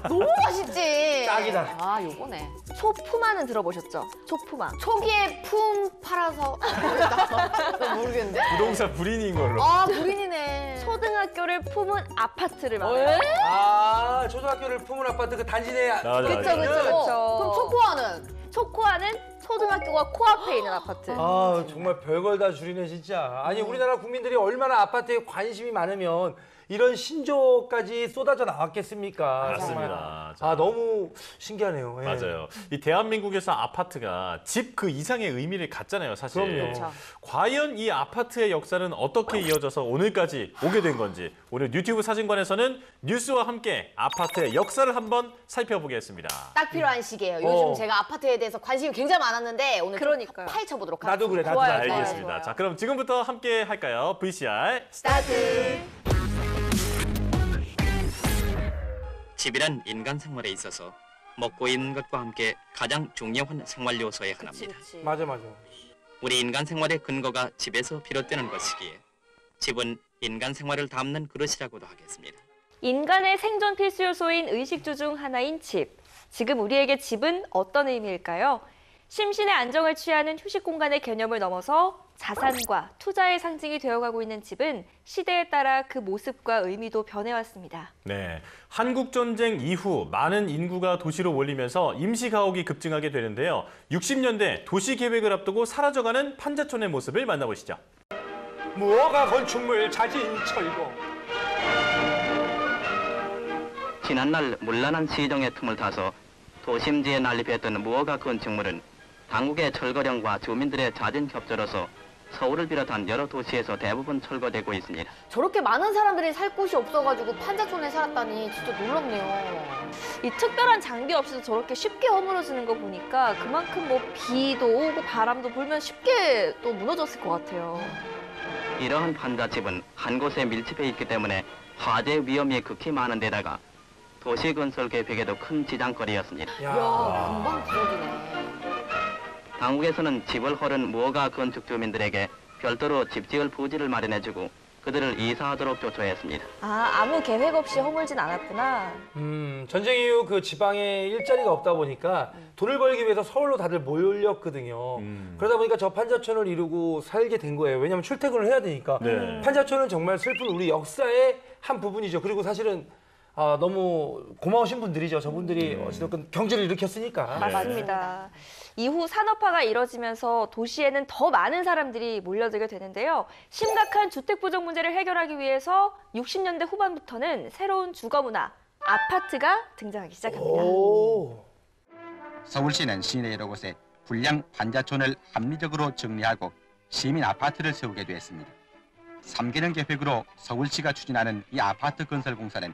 너무 맛있지. 딱이다. 아 요거네. 초푸마는 들어보셨죠? 초푸마. 초기에 품 팔아서 모르겠다. 모르겠는데. 부동산 불인인 걸로. 아 불인이네. 초등학교를 품은 아파트를 말해요. 아 초등학교를 품은 아파트 그 단지 내. 맞아, 그쵸, 맞아. 그쵸, 그쵸. 그럼 초코아는? 초코아는 초등학교가 코앞에 있는 아파트. 아 정말 별걸 다 줄이네 진짜. 아니 우리나라 국민들이 얼마나 아파트에 관심이 많으면 이런 신조까지 쏟아져 나왔겠습니까? 맞습니다. 정말. 아 너무 신기하네요. 예. 맞아요. 이 대한민국에서 아파트가 집 그 이상의 의미를 갖잖아요, 사실. 그럼요. 그렇죠. 과연 이 아파트의 역사는 어떻게 이어져서 오늘까지 오게 된 건지 오늘 유튜브 사진관에서는 뉴스와 함께 아파트의 역사를 한번 살펴보겠습니다. 딱 필요한 시기예요. 요즘 어. 제가 아파트에 대해서 관심이 굉장히 많았는데 오늘 좀 그러니까요. 파헤쳐보도록 나도 그래 하겠습니다. 나도. 좋아요, 나도. 알겠습니다. 좋아요. 자, 그럼 지금부터 함께 할까요? VCR 스타트. 집이란 인간 생활에 있어서 먹고 입는 것과 함께 가장 중요한 생활 요소의 하나입니다. 맞아 맞아. 우리 인간 생활의 근거가 집에서 비롯되는 것이기에 집은 인간 생활을 담는 그릇이라고도 하겠습니다. 인간의 생존 필수 요소인 의식주 중 하나인 집. 지금 우리에게 집은 어떤 의미일까요? 심신의 안정을 취하는 휴식 공간의 개념을 넘어서 자산과 투자의 상징이 되어가고 있는 집은 시대에 따라 그 모습과 의미도 변해왔습니다. 네, 한국전쟁 이후 많은 인구가 도시로 몰리면서 임시가옥이 급증하게 되는데요. 60년대 도시계획을 앞두고 사라져가는 판자촌의 모습을 만나보시죠. 무허가 건축물 자진 철거. 지난날 문란한 시정의 틈을 타서 도심지에 난립했던 무허가 건축물은 당국의 철거령과 주민들의 잦은 협조로서 서울을 비롯한 여러 도시에서 대부분 철거되고 있습니다. 저렇게 많은 사람들이 살 곳이 없어가지고 판자촌에 살았다니 진짜 놀랍네요. 이 특별한 장비 없이도 저렇게 쉽게 허물어지는 거 보니까 그만큼 뭐 비도 오고 바람도 불면 쉽게 또 무너졌을 것 같아요. 이러한 판자집은 한 곳에 밀집해 있기 때문에 화재 위험이 극히 많은 데다가 도시 건설 계획에도 큰 지장거리였습니다. 이야 금방 부서지네. 당국에서는 집을 허른 무허가 건축 주민들에게 별도로 집 지을 부지를 마련해주고 그들을 이사하도록 조처했습니다. 아무 계획 없이 허물진 않았구나. 전쟁 이후 그 지방에 일자리가 없다 보니까 돈을 벌기 위해서 서울로 다들 몰렸거든요. 그러다 보니까 저 판자촌을 이루고 살게 된 거예요. 왜냐하면 출퇴근을 해야 되니까. 네. 판자촌은 정말 슬픈 우리 역사의 한 부분이죠. 그리고 사실은 너무 고마우신 분들이죠. 저분들이 어찌됐건 경제를 일으켰으니까. 맞습니다. 이후 산업화가 이뤄지면서 도시에는 더 많은 사람들이 몰려들게 되는데요. 심각한 주택 부족 문제를 해결하기 위해서 60년대 후반부터는 새로운 주거 문화, 아파트가 등장하기 시작합니다. 오. 서울시는 시내 여러 곳에 불량 판자촌을 합리적으로 정리하고 시민 아파트를 세우게 되었습니다. 3개년 계획으로 서울시가 추진하는 이 아파트 건설 공사는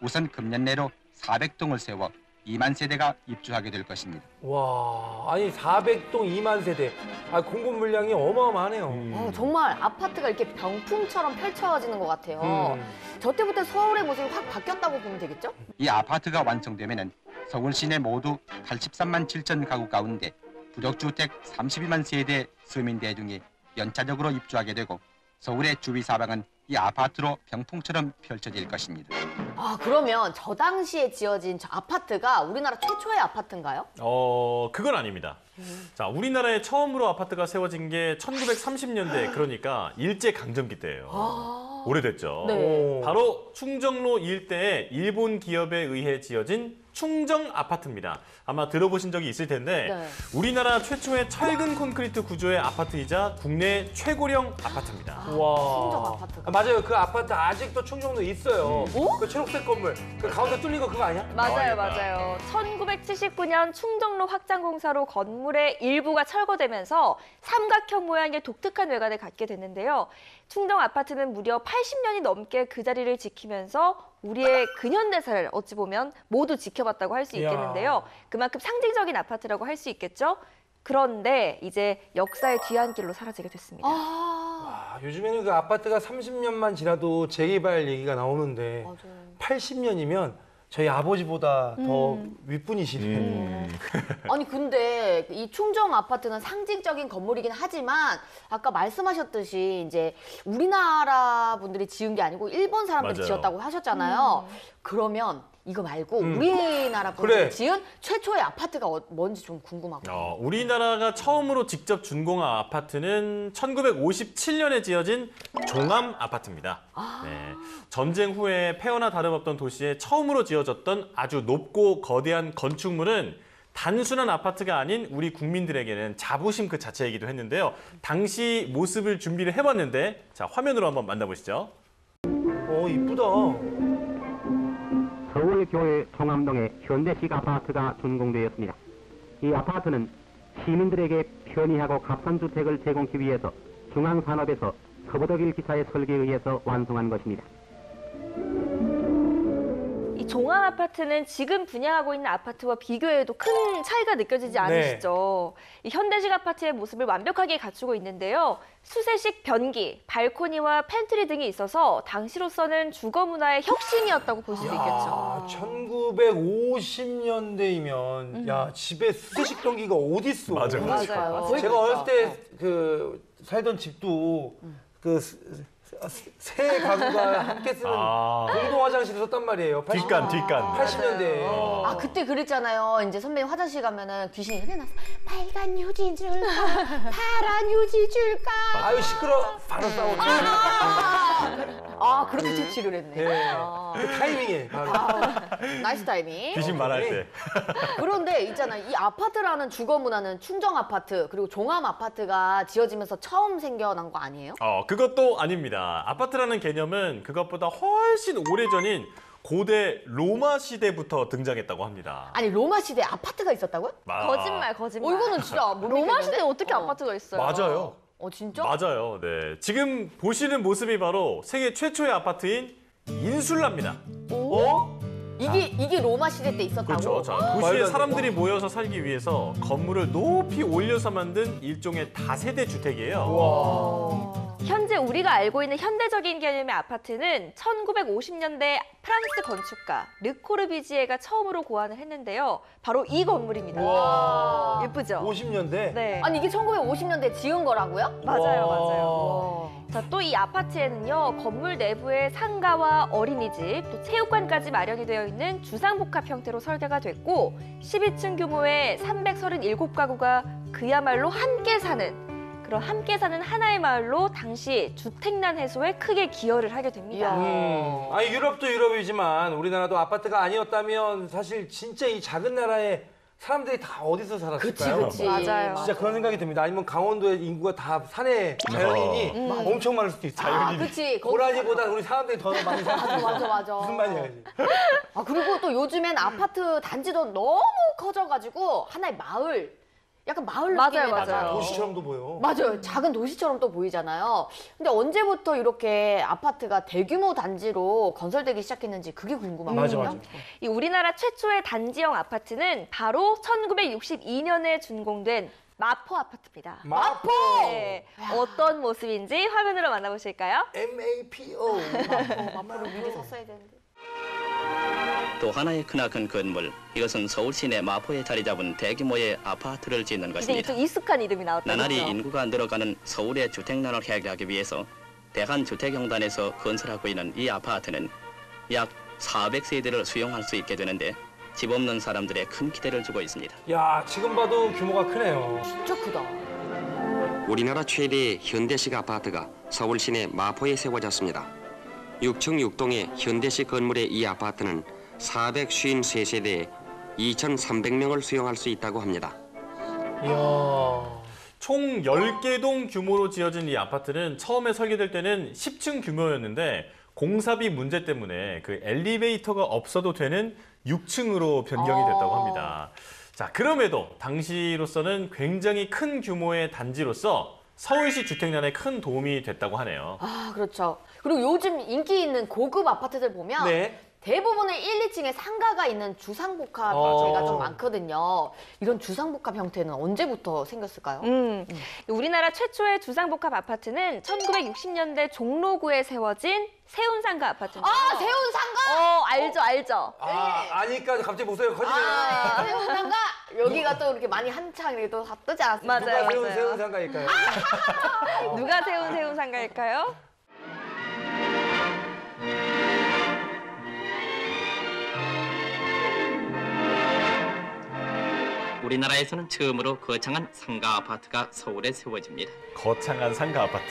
우선 금년 내로 400동을 세워 2만 세대가 입주하게 될 것입니다. 와, 아니 400동 2만 세대. 아, 공급 물량이 어마어마하네요. 정말 아파트가 이렇게 병풍처럼 펼쳐지는 것 같아요. 저 때부터 서울의 모습이 확 바뀌었다고 보면 되겠죠? 이 아파트가 완성되면은 서울 시내 모두 83만 7천 가구 가운데 부적주택 32만 세대 서민 대중이 연차적으로 입주하게 되고 서울의 주위 사방은 이 아파트로 병풍처럼 펼쳐질 것입니다. 아, 그러면 저 당시에 지어진 저 아파트가 우리나라 최초의 아파트인가요? 그건 아닙니다. 자, 우리나라에 처음으로 아파트가 세워진 게 1930년대, 그러니까 일제강점기 때예요. 오래됐죠. 네. 바로 충정로 일대에 일본 기업에 의해 지어진 충정 아파트입니다. 아마 들어보신 적이 있을 텐데 네. 우리나라 최초의 철근 콘크리트 구조의 아파트이자 국내 최고령 아파트입니다. 와. 충정 아파트가. 아, 맞아요. 그 아파트 아직도 충정도에 있어요. 그 초록색 건물. 그 가운데 뚫린 거 그거 아니야? 맞아요, 아, 맞아요. 1979년 충정로 확장공사로 건물의 일부가 철거되면서 삼각형 모양의 독특한 외관을 갖게 됐는데요. 충정 아파트는 무려 80년이 넘게 그 자리를 지키면서 우리의 근현대사를 어찌 보면 모두 지켜봤다고 할 수 있겠는데요. 그만큼 상징적인 아파트라고 할 수 있겠죠. 그런데 이제 역사의 뒤안길로 사라지게 됐습니다. 아, 요즘에는 그 아파트가 30년만 지나도 재개발 얘기가 나오는데 맞아요. 80년이면 저희 아버지보다 더 윗분이시네요. 아니 근데 이 충정 아파트는 상징적인 건물이긴 하지만 아까 말씀하셨듯이 이제 우리나라 분들이 지은 게 아니고 일본 사람들이 맞아요. 지었다고 하셨잖아요. 그러면 이거 말고 우리나라 분들이 그래. 지은 최초의 아파트가 뭔지 좀 궁금하고. 우리나라가 처음으로 직접 준공한 아파트는 1957년에 지어진 종암 아파트입니다. 네. 전쟁 후에 폐허나 다름없던 도시에 처음으로 지어졌던 아주 높고 거대한 건축물은 단순한 아파트가 아닌 우리 국민들에게는 자부심 그 자체이기도 했는데요. 당시 모습을 준비를 해봤는데 자, 화면으로 한번 만나보시죠. 이쁘다. 서울교회 종암동에 현대식 아파트가 준공되었습니다. 이 아파트는 시민들에게 편의하고 값싼 주택을 제공하기 위해서 중앙산업에서 서부덕일 기사의 설계에 의해서 완성한 것입니다. 이 종암 아파트는 지금 분양하고 있는 아파트와 비교해도 큰 차이가 느껴지지 않으시죠? 이 현대식 아파트의 모습을 완벽하게 갖추고 있는데요. 수세식 변기, 발코니와 팬트리 등이 있어서 당시로서는 주거 문화의 혁신이었다고 볼 수도 있겠죠. 1950년대이면 야, 집에 수세식 변기가 어딨어. 맞아요. 맞아요. 제가 어렸을 때 그 살던 집도 그 세 가구가 함께 쓰는 공동 화장실을 썼단 말이에요. 뒷간. 80년대. 아 그때 그랬잖아요. 이제 선배님 화장실 가면은 귀신이 흘려나서 빨간 휴지 줄까, 파란 휴지 줄까. 아유 시끄러. 바로 싸웠죠. 아 그렇게 퇴치를 했네. 네. 아, 그 타이밍에 바로. 나이스 타이밍. 귀신 말할 때. 그런데 있잖아, 이 아파트라는 주거 문화는 충정 아파트 그리고 종암 아파트가 지어지면서 처음 생겨난 거 아니에요? 그것도 아닙니다. 아파트라는 개념은 그것보다 훨씬 오래전인 고대 로마 시대부터 등장했다고 합니다. 아니 로마 시대에 아파트가 있었다고요? 거짓말. 이거는 진짜 못 로마 믿겠는데? 시대에 어떻게 아파트가 있어요? 맞아요. 진짜? 맞아요. 네. 지금 보시는 모습이 바로 세계 최초의 아파트인 인술라입니다. 이게 로마 시대 때 있었다고? 그렇죠. 자, 도시에 사람들이 모여서 살기 위해서 건물을 높이 올려서 만든 일종의 다세대 주택이에요. 현재 우리가 알고 있는 현대적인 개념의 아파트는 1950년대 프랑스 건축가 르코르비지에가 처음으로 고안을 했는데요. 바로 이 건물입니다. 와. 예쁘죠? 50년대. 네. 아니 이게 1950년대 지은 거라고요? 맞아요. 자, 또 이 아파트에는요, 건물 내부에 상가와 어린이집, 또 체육관까지 마련이 되어 있는 주상복합 형태로 설계가 됐고 12층 규모의 337가구가 그야말로 함께 사는 그런 함께 사는 하나의 마을로 당시 주택난 해소에 크게 기여를 하게 됩니다. 아니 유럽도 유럽이지만 우리나라도 아파트가 아니었다면 사실 진짜 이 작은 나라에 사람들이 다 어디서 살았을까요? 그치. 맞아요. 진짜 그런 생각이 듭니다. 아니면 강원도의 인구가 다 산에 자연인이 엄청 많을 수도 있어요. 아, 그치. 고라니보다 우리 사람들이 더 많이 살수 맞아. 무슨 말이야 이게. 아, 그리고 또 요즘엔 아파트 단지도 너무 커져가지고 하나의 마을, 약간 마을 맞아요, 느낌에다가 맞아요. 도시처럼도 보여. 맞아요. 작은 도시처럼 또 보이잖아요. 근데 언제부터 이렇게 아파트가 대규모 단지로 건설되기 시작했는지 그게 궁금하거든요. 맞아. 이 우리나라 최초의 단지형 아파트는 바로 1962년에 준공된 마포 아파트입니다. 마포! 네, 어떤 모습인지 화면으로 만나보실까요? MAPO. 마포를 미리 샀어야 되는데. 또 하나의 크나큰 건물, 이것은 서울 시내 마포에 자리 잡은 대규모의 아파트를 짓는 이제 것입니다. 좀 익숙한 이름이 나왔다. 나날이 그렇죠? 인구가 늘어가는 서울의 주택난을 해결하기 위해서 대한주택공단에서 건설하고 있는 이 아파트는 약 400세대를 수용할 수 있게 되는데 집 없는 사람들의 큰 기대를 주고 있습니다. 야, 지금 봐도 규모가 크네요. 진짜 크다. 우리나라 최대의 현대식 아파트가 서울 시내 마포에 세워졌습니다. 6층 6동의 현대식 건물의 이 아파트는 453세대에 2,300명을 수용할 수 있다고 합니다. 이야. 총 10개 동 규모로 지어진 이 아파트는 처음에 설계될 때는 10층 규모였는데 공사비 문제 때문에 그 엘리베이터가 없어도 되는 6층으로 변경이 됐다고 합니다. 자, 그럼에도 당시로서는 굉장히 큰 규모의 단지로서 서울시 주택난에 큰 도움이 됐다고 하네요. 아, 그렇죠. 그리고 요즘 인기 있는 고급 아파트들 보면 네. 대부분의 1, 2층에 상가가 있는 주상복합 형태가 좀 많거든요. 이런 주상복합 형태는 언제부터 생겼을까요? 우리나라 최초의 주상복합 아파트는 1960년대 종로구에 세워진 세운상가 아파트입니다. 아, 세운상가? 알죠. 아니까 갑자기 목소리가 커지네요. 아, 세운상가? 여기가 또 이렇게 많이 한창 이렇게 또 뜨지 않았습니까? 맞아요. 누가 세운 상가일까요? 누가 세운 세운상가일까요? 우리나라에서는 처음으로 거창한 상가 아파트가 서울에 세워집니다. 거창한 상가 아파트.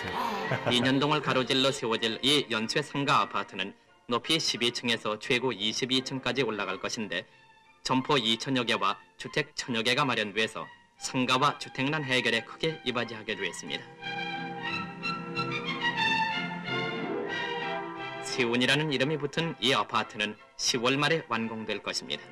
인현동을 가로질러 세워질 이 연쇄 상가 아파트는 높이 12층에서 최고 22층까지 올라갈 것인데 점포 2천여 개와 주택 1,000여 개가 마련돼서 상가와 주택난 해결에 크게 이바지하게 되었습니다. 세운이라는 이름이 붙은 이 아파트는 10월 말에 완공될 것입니다.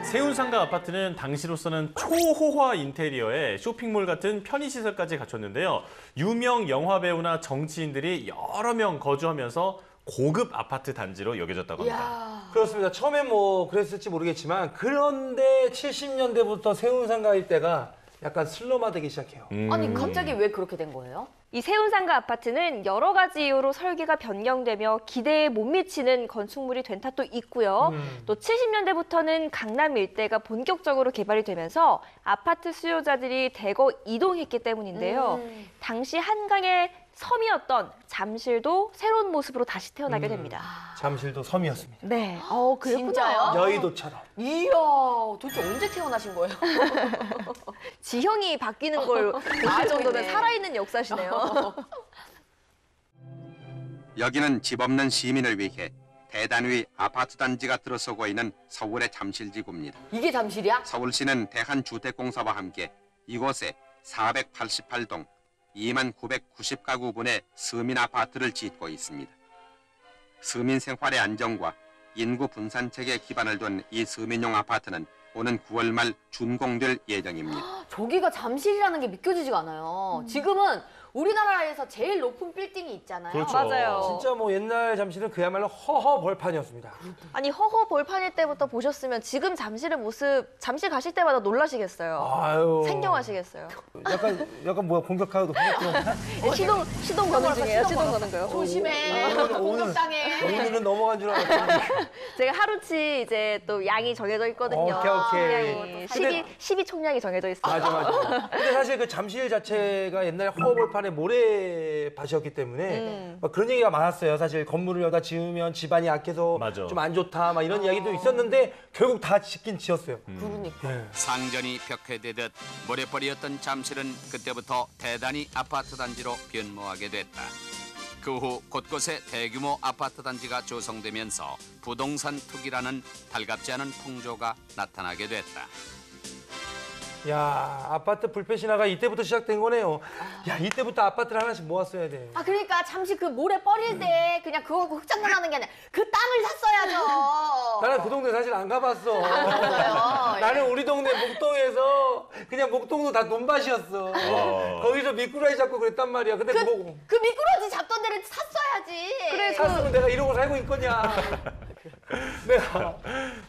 세운상가 아파트는 당시로서는 초호화 인테리어에 쇼핑몰 같은 편의시설까지 갖췄는데요. 유명 영화배우나 정치인들이 여러 명 거주하면서 고급 아파트 단지로 여겨졌다고 합니다. 이야. 그렇습니다. 처음엔 뭐 그랬을지 모르겠지만 그런데 70년대부터 세운상가일 때가 약간 슬럼화되기 시작해요. 아니, 갑자기 왜 그렇게 된 거예요? 이 세운상가 아파트는 여러 가지 이유로 설계가 변경되며 기대에 못 미치는 건축물이 된 탓도 있고요. 또 70년대부터는 강남 일대가 본격적으로 개발이 되면서 아파트 수요자들이 대거 이동했기 때문인데요. 당시 한강의 섬이었던 잠실도 새로운 모습으로 다시 태어나게 됩니다. 잠실도 섬이었습니다. 네. 진짜요? 그렇군요. 여의도처럼. 이야, 도대체 언제 태어나신 거예요? 지형이 바뀌는 걸 볼 정도면 살아있는 역사시네요. 여기는 집 없는 시민을 위해 대단위 아파트 단지가 들어서고 있는 서울의 잠실지구입니다. 이게 잠실이야? 서울시는 대한주택공사와 함께 이곳에 488동 2990가구분의 서민 아파트를 짓고 있습니다. 서민 생활의 안정과 인구 분산책에 기반을 둔 이 서민용 아파트는 오는 9월 말 준공될 예정입니다. 저기가 잠실이라는 게 믿겨지지가 않아요. 지금은 우리나라에서 제일 높은 빌딩이 있잖아요. 그렇죠. 맞아요. 진짜 뭐 옛날 잠실은 그야말로 허허 벌판이었습니다. 아니 허허 볼판일 때부터 보셨으면 지금 잠실의 모습 잠실 가실 때마다 놀라시겠어요. 아유. 생경하시겠어요. 약간 뭐야 공격하고도 시동 거는 중이에요. 시동 거는 거요. 조심해. 공격당해. 오늘은 넘어간 줄 알았더니. 제가 하루치 이제 또 양이 정해져 있거든요. 오케이. 총량이 12 총량이 정해져 있어요. 맞아. 근데 사실 그 잠실 자체가 옛날에 허벌판의 모래밭이었기 때문에 막 그런 얘기가 많았어요. 사실 건물을 여기다 지으면 집안이 약해서 맞아. 좀 안 좋다 막 이런 이야기도 있었는데 결국 다 짓긴 지었어요. 그러니까. 상전이 벽해되듯 모래벌이였던 잠실은 그때부터 대단히 아파트 단지로 변모하게 됐다. 그 후 곳곳에 대규모 아파트 단지가 조성되면서 부동산 투기라는 달갑지 않은 풍조가 나타나게 됐다. 야, 아파트 불패 신화가 이때부터 시작된 거네요. 야, 이때부터 아파트를 하나씩 모았어야 돼. 아 그러니까 잠시 그 모래 버릴 때 그냥 그거 갖고 흙장난하는 게 아니라 그 땅을 샀어야죠. 나는 그 동네 사실 안 가봤어. 맞아요. 나는 우리 동네 목동에서 그냥 목동도 다 논밭이었어. 거기서 미꾸라지 잡고 그랬단 말이야. 근데 그 미꾸라지 잡던 데를 샀어야지. 그래, 샀으면 내가 이러고 살고 있거냐. 내가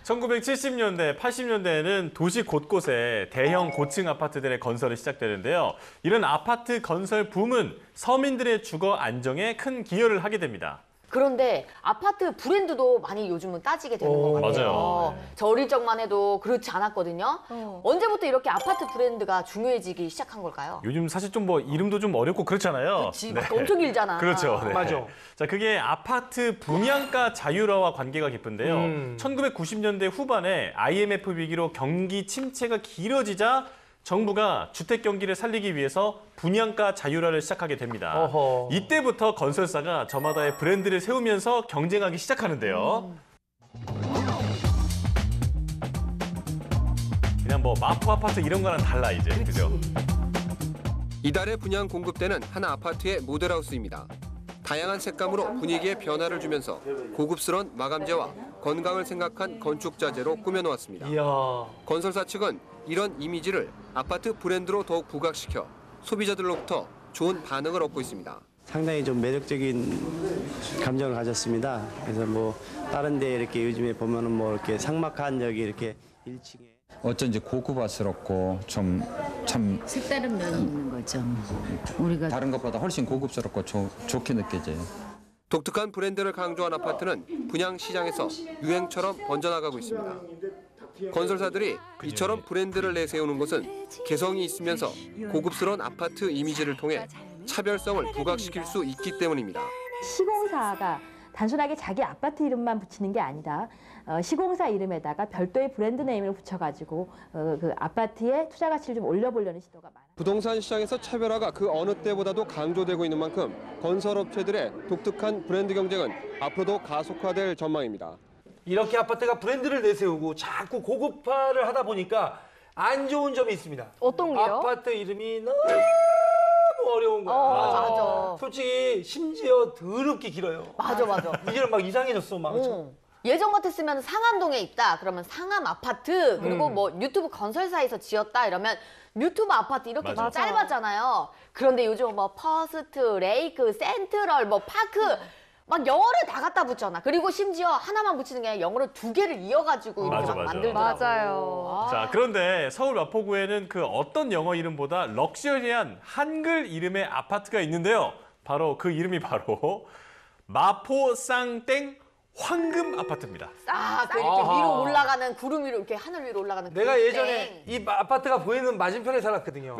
1970년대, 80년대에는 도시 곳곳에 대형 고층 아파트들의 건설이 시작되는데요. 이런 아파트 건설 붐은 서민들의 주거 안정에 큰 기여를 하게 됩니다. 그런데 아파트 브랜드도 많이 요즘은 따지게 되는 것 같아요. 맞아요. 저 어릴 적만 해도 그렇지 않았거든요. 언제부터 이렇게 아파트 브랜드가 중요해지기 시작한 걸까요? 요즘 사실 좀 뭐 이름도 좀 어렵고 그렇잖아요. 그렇지, 막 엄청 길잖아. 그렇죠. 네. 맞아. 자, 그게 아파트 분양가 자율화와 관계가 깊은데요. 1990년대 후반에 IMF 위기로 경기 침체가 길어지자 정부가 주택 경기를 살리기 위해서 분양가 자율화를 시작하게 됩니다. 어허. 이때부터 건설사가 저마다의 브랜드를 세우면서 경쟁하기 시작하는데요. 그냥 뭐 마포 아파트 이런 거랑 달라 이제. 그죠? 이달의 분양 공급되는 한 아파트의 모델하우스입니다. 다양한 색감으로 분위기에 변화를 주면서 고급스러운 마감재와 건강을 생각한 건축 자재로 꾸며놓았습니다. 이야. 건설사 측은 이런 이미지를 아파트 브랜드로 더욱 부각시켜 소비자들로부터 좋은 반응을 얻고 있습니다. 상당히 좀 매력적인 감정을 가졌습니다. 그래서 뭐 다른 데 이렇게 요즘에 보면은 뭐 이렇게 삭막한 여기 이렇게 1층에 어쩐지 고급스럽고 좀 참 색다른 면이 있는 거죠. 우리가 다른 것보다 훨씬 고급스럽고 좋게 느껴져요. 독특한 브랜드를 강조한 아파트는 분양 시장에서 유행처럼 번져나가고 있습니다. 건설사들이 이처럼 브랜드를 내세우는 것은 개성이 있으면서 고급스러운 아파트 이미지를 통해 차별성을 부각시킬 수 있기 때문입니다. 시공사가 단순하게 자기 아파트 이름만 붙이는 게 아니라 시공사 이름에다가 별도의 브랜드 네임을 붙여가지고 그 아파트의 투자 가치를 좀 올려보려는 시도가 많아요. 부동산 시장에서 차별화가 그 어느 때보다도 강조되고 있는 만큼 건설업체들의 독특한 브랜드 경쟁은 앞으로도 가속화될 전망입니다. 이렇게 아파트가 브랜드를 내세우고 자꾸 고급화를 하다 보니까 안 좋은 점이 있습니다. 어떤 게요? 아파트 이름이 너무 어려운 거야. 맞아. 솔직히 심지어 더럽게 길어요. 맞아. 이제는 막 이상해졌어. 막. 예전 같았으면 상암동에 있다. 그러면 상암 아파트. 그리고 뭐 유튜브 건설사에서 지었다. 이러면 유튜브 아파트 이렇게 좀 짧았잖아요. 그런데 요즘 뭐 퍼스트, 레이크, 센트럴, 뭐 파크 막 영어를 다 갖다 붙여놔. 그리고 심지어 하나만 붙이는 게 아니라 영어를 2개를 이어가지고 이렇게 막 만들더라고요. 맞아요. 자, 그런데 서울 마포구에는 그 어떤 영어 이름보다 럭셔리한 한글 이름의 아파트가 있는데요. 바로 그 이름이 바로 마포쌍땡 황금 아파트입니다. 그 이렇게 위로 올라가는 구름 위로 이렇게 하늘 위로 올라가는 내가 예전에 이 아파트가 보이는 맞은편에 살았거든요.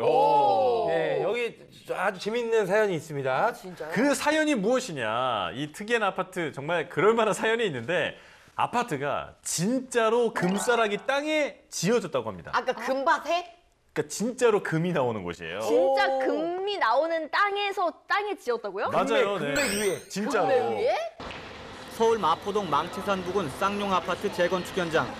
네, 여기 아주 재밌는 사연이 있습니다. 진짜요? 그 사연이 무엇이냐? 이 특이한 아파트 정말 그럴 만한 사연이 있는데 아파트가 진짜로 금싸라기 땅에 지어졌다고 합니다. 아까 금밭에? 그러니까 진짜로 금이 나오는 곳이에요. 진짜 금이 나오는 땅에 지었다고요? 맞아요. 금백 위에. 진짜로. 금백 위에? 서울 마포동 망치산 부근 쌍용 아파트 재건축 현장.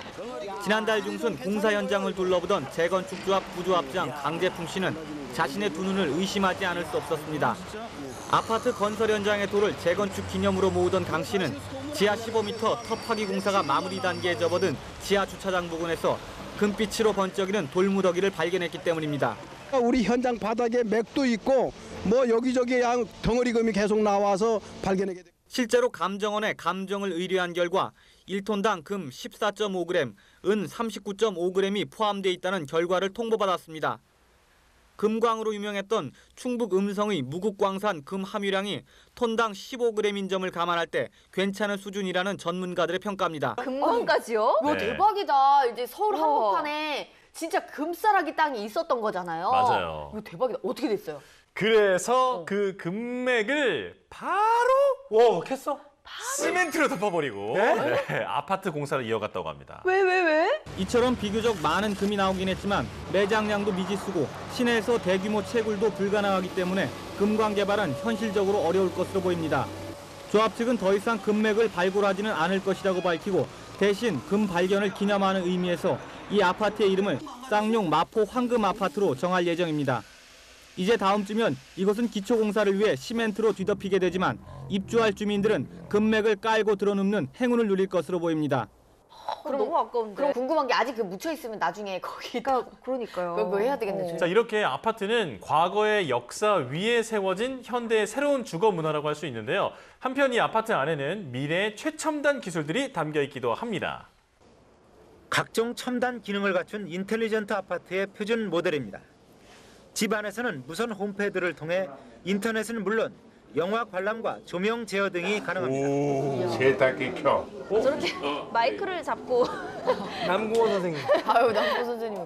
지난달 중순 공사 현장을 둘러보던 재건축조합 부조합장 강재풍 씨는 자신의 두 눈을 의심하지 않을 수 없었습니다. 아파트 건설 현장의 돌을 재건축 기념으로 모으던 강 씨는 지하 15m 터파기 공사가 마무리 단계에 접어든 지하 주차장 부근에서 금빛으로 번쩍이는 돌무더기를 발견했기 때문입니다. 우리 현장 바닥에 맥도 있고 뭐 여기저기 덩어리금이 계속 나와서 발견하게 됩니다. 실제로 감정원에 감정을 의뢰한 결과 1톤당 금 14.5g, 은 39.5g이 포함되어 있다는 결과를 통보받았습니다. 금광으로 유명했던 충북 음성의 무국광산 금 함유량이 톤당 15g인 점을 감안할 때 괜찮은 수준이라는 전문가들의 평가입니다. 금광까지요? 이거 대박이다. 이제 서울 한복판에 진짜 금싸라기 땅이 있었던 거잖아요. 맞아요. 이거 대박이다. 어떻게 됐어요? 그래서 그 금맥을 바로 캤어? 시멘트로 덮어버리고 네, 아파트 공사를 이어갔다고 합니다. 왜? 이처럼 비교적 많은 금이 나오긴 했지만 매장량도 미지수고 시내에서 대규모 채굴도 불가능하기 때문에 금광 개발은 현실적으로 어려울 것으로 보입니다. 조합 측은 더 이상 금맥을 발굴하지는 않을 것이라고 밝히고 대신 금 발견을 기념하는 의미에서 이 아파트의 이름을 쌍용 마포 황금 아파트로 정할 예정입니다. 이제 다음 주면 이곳은 기초공사를 위해 시멘트로 뒤덮이게 되지만 입주할 주민들은 금맥을 깔고 들어눕는 행운을 누릴 것으로 보입니다. 그럼 너무 아까운데. 그럼 궁금한 게 아직 그 묻혀 있으면 나중에 거기가 그러니까요. 그거 해야 되겠네. 자, 이렇게 아파트는 과거의 역사 위에 세워진 현대의 새로운 주거 문화라고 할 수 있는데요. 한편 이 아파트 안에는 미래의 최첨단 기술들이 담겨 있기도 합니다. 각종 첨단 기능을 갖춘 인텔리전트 아파트의 표준 모델입니다. 집 안에서는 무선 홈패드를 통해 인터넷은 물론 영화 관람과 조명 제어 등이 가능합니다. 세탁기 켜. 저렇게 마이크를 잡고 남궁원 선생님. 아유, 남궁원 선생님.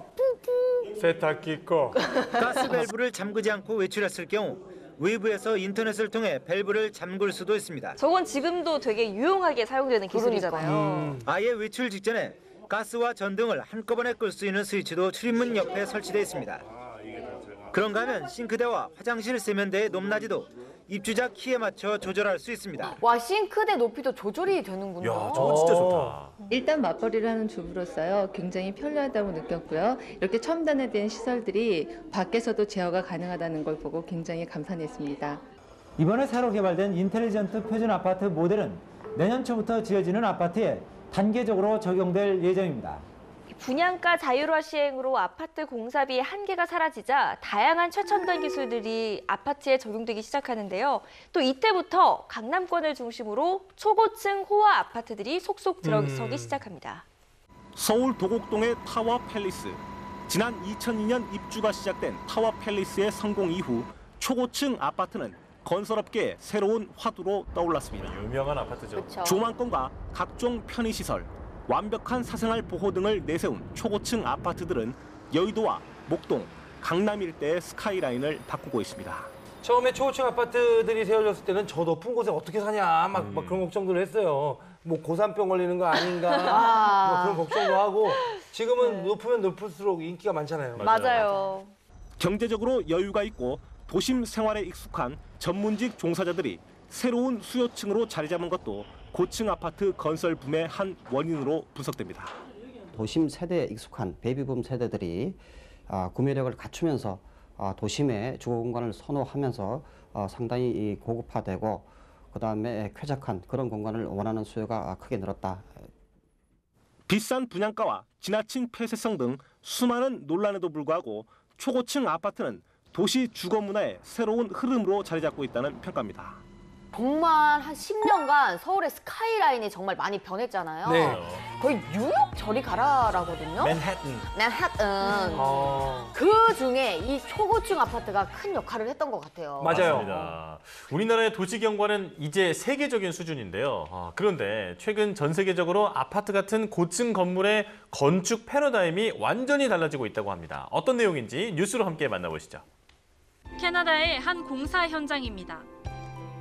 세탁기 꺼. 가스 밸브를 잠그지 않고 외출했을 경우 외부에서 인터넷을 통해 밸브를 잠글 수도 있습니다. 저건 지금도 되게 유용하게 사용되는 기술이잖아요. 아예 외출 직전에 가스와 전등을 한꺼번에 끌 수 있는 스위치도 출입문 옆에 설치되어 있습니다. 그런가 하면 싱크대와 화장실 세면대의 높낮이도 입주자 키에 맞춰 조절할 수 있습니다. 와, 싱크대 높이도 조절이 되는구나. 야, 저거 진짜 좋다. 일단 맞벌이를 하는 주부로서요 굉장히 편리하다고 느꼈고요. 이렇게 첨단화된 시설들이 밖에서도 제어가 가능하다는 걸 보고 굉장히 감탄했습니다. 이번에 새로 개발된 인텔리전트 표준 아파트 모델은 내년 초부터 지어지는 아파트에 단계적으로 적용될 예정입니다. 분양가 자율화 시행으로 아파트 공사비의 한계가 사라지자 다양한 최첨단 기술들이 아파트에 적용되기 시작하는데요. 또 이때부터 강남권을 중심으로 초고층 호화 아파트들이 속속 들어서기 시작합니다. 서울 도곡동의 타워 팰리스. 지난 2002년 입주가 시작된 타워 팰리스의 성공 이후 초고층 아파트는 건설업계의 새로운 화두로 떠올랐습니다. 유명한 아파트죠. 그쵸. 조망권과 각종 편의시설, 완벽한 사생활 보호 등을 내세운 초고층 아파트들은 여의도와 목동, 강남 일대의 스카이라인을 바꾸고 있습니다. 처음에 초고층 아파트들이 세워졌을 때는 저 높은 곳에 어떻게 사냐 막 그런 걱정들을 했어요. 뭐 고산병 걸리는 거 아닌가 뭐 그런 걱정도 하고 지금은 높으면 높을수록 인기가 많잖아요. 맞아요. 경제적으로 여유가 있고 도심 생활에 익숙한 전문직 종사자들이 새로운 수요층으로 자리 잡은 것도 고층 아파트 건설 붐의 한 원인으로 분석됩니다. 도심 세대에 익숙한 베이비붐 세대들이 구매력을 갖추면서 도심의 주거 공간을 선호하면서 상당히 고급화되고 그다음에 쾌적한 그런 공간을 원하는 수요가 크게 늘었다. 비싼 분양가와 지나친 폐쇄성 등 수많은 논란에도 불구하고 초고층 아파트는 도시 주거 문화의 새로운 흐름으로 자리 잡고 있다는 평가입니다. 정말 한 10년간 서울의 스카이라인이 정말 많이 변했잖아요. 네. 거의 뉴욕 저리 가라라거든요. 맨하튼. 그 중에 이 초고층 아파트가 큰 역할을 했던 것 같아요. 맞습니다. 우리나라의 도시 경관은 이제 세계적인 수준인데요. 그런데 최근 전 세계적으로 아파트 같은 고층 건물의 건축 패러다임이 완전히 달라지고 있다고 합니다. 어떤 내용인지 뉴스로 함께 만나보시죠. 캐나다의 한 공사 현장입니다.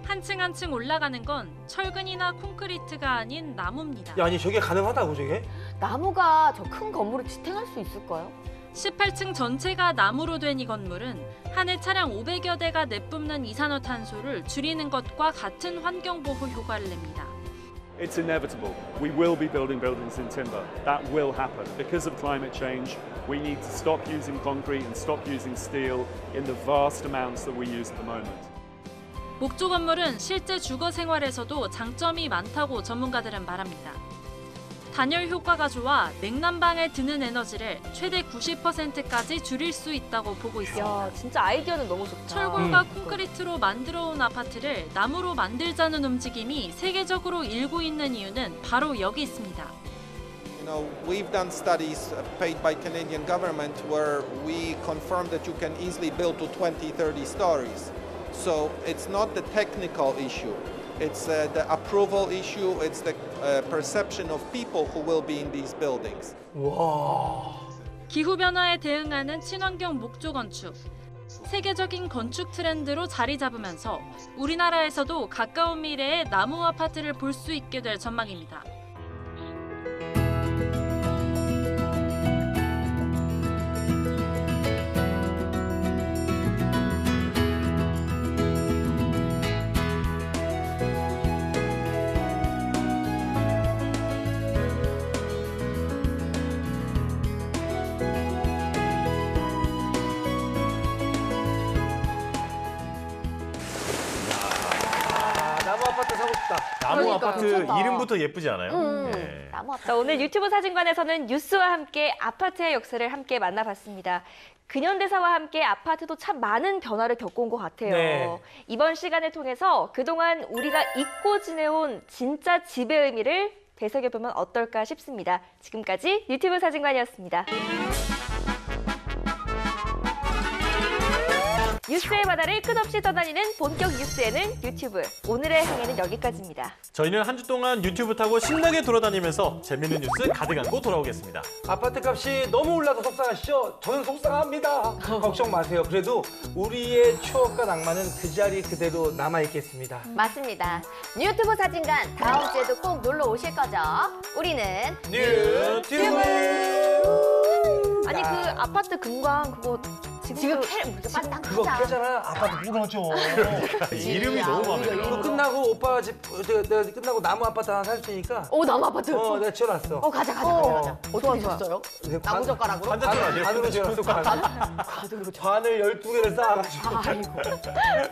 한 층 한 층 올라가는 건 철근이나 콘크리트가 아닌 나무입니다. 야, 아니 저게 가능하다고 저게? 나무가 저 큰 건물을 지탱할 수 있을까요? 18층 전체가 나무로 된 이 건물은 한 해 차량 500여 대가 내뿜는 이산화탄소를 줄이는 것과 같은 환경보호 효과를 냅니다. It's inevitable. We will be building buildings in timber. That will happen. Because of climate change, we need to stop using concrete and stop using steel in the vast amounts that we use at the moment. 목조 건물은 실제 주거 생활에서도 장점이 많다고 전문가들은 말합니다. 단열 효과가 좋아 냉난방에 드는 에너지를 최대 90%까지 줄일 수 있다고 보고 있습니다. 야, 진짜 아이디어는 너무 좋다. 철골과 콘크리트로 만들어 온 아파트를 나무로 만들자는 움직임이 세계적으로 일고 있는 이유는 바로 여기 있습니다. You know, we've done studies paid by Canadian government where we confirm that you can easily build to 20, 30 stories. So it's not the technical issue. It's the approval issue. It's the perception of people who will be in these buildings. 와. 기후 변화에 대응하는 친환경 목조 건축. 세계적인 건축 트렌드로 자리 잡으면서 우리나라에서도 가까운 미래에 나무 아파트를 볼 수 있게 될 전망입니다. 아파트 괜찮다. 이름부터 예쁘지 않아요? 네. 나무 아파트. 자, 오늘 유튜브 사진관에서는 뉴스와 함께 아파트의 역사를 함께 만나봤습니다. 근현대사와 함께 아파트도 참 많은 변화를 겪어온 것 같아요. 네. 이번 시간을 통해서 그동안 우리가 잊고 지내온 진짜 집의 의미를 되새겨보면 어떨까 싶습니다. 지금까지 유튜브 사진관이었습니다. 뉴스의 바다를 끝없이 떠다니는 본격 뉴스에는 유튜브. 오늘의 항해는 여기까지입니다. 저희는 한 주 동안 유튜브 타고 신나게 돌아다니면서 재밌는 뉴스 가득 안고 돌아오겠습니다. 아파트 값이 너무 올라서 속상하시죠? 저는 속상합니다. 걱정 마세요. 그래도 우리의 추억과 낭만은 그 자리 그대로 남아있겠습니다. 맞습니다. 유튜브 사진관 다음 주에도 꼭 놀러 오실 거죠? 우리는 유튜브! 아니 그 아파트 금광 그거 지금 빨리 딱 그거 하자. 깨잖아. 아파트 무너져. 이름이 너무 마음에 이거 들어요. 끝나고 오빠 집 내가 끝나고 나무 아파트 하나 살 테니까. 오, 나무 아파트. 내가 지어놨어. 가자. 어떻게 졌어요? 나무 젓가락으로? 관자처럼 아니에요. 반으로 지어놨어. 관을 12개를 쌓아가지고.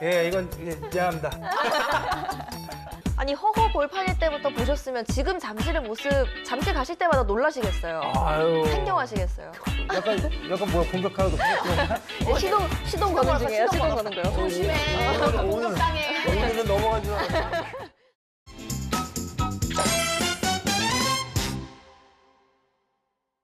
예, 이건 미안합니다. 아니 허허 볼판일 때부터 보셨으면 지금 잠실의 모습 잠실 가실 때마다 놀라시겠어요. 아유. 환경하시겠어요. 약간 뭐야 공격하려고 시동 거는 중이에요. 시동 거는 거요. 조심해. 공격당해. 오늘은 넘어간 줄 알았어.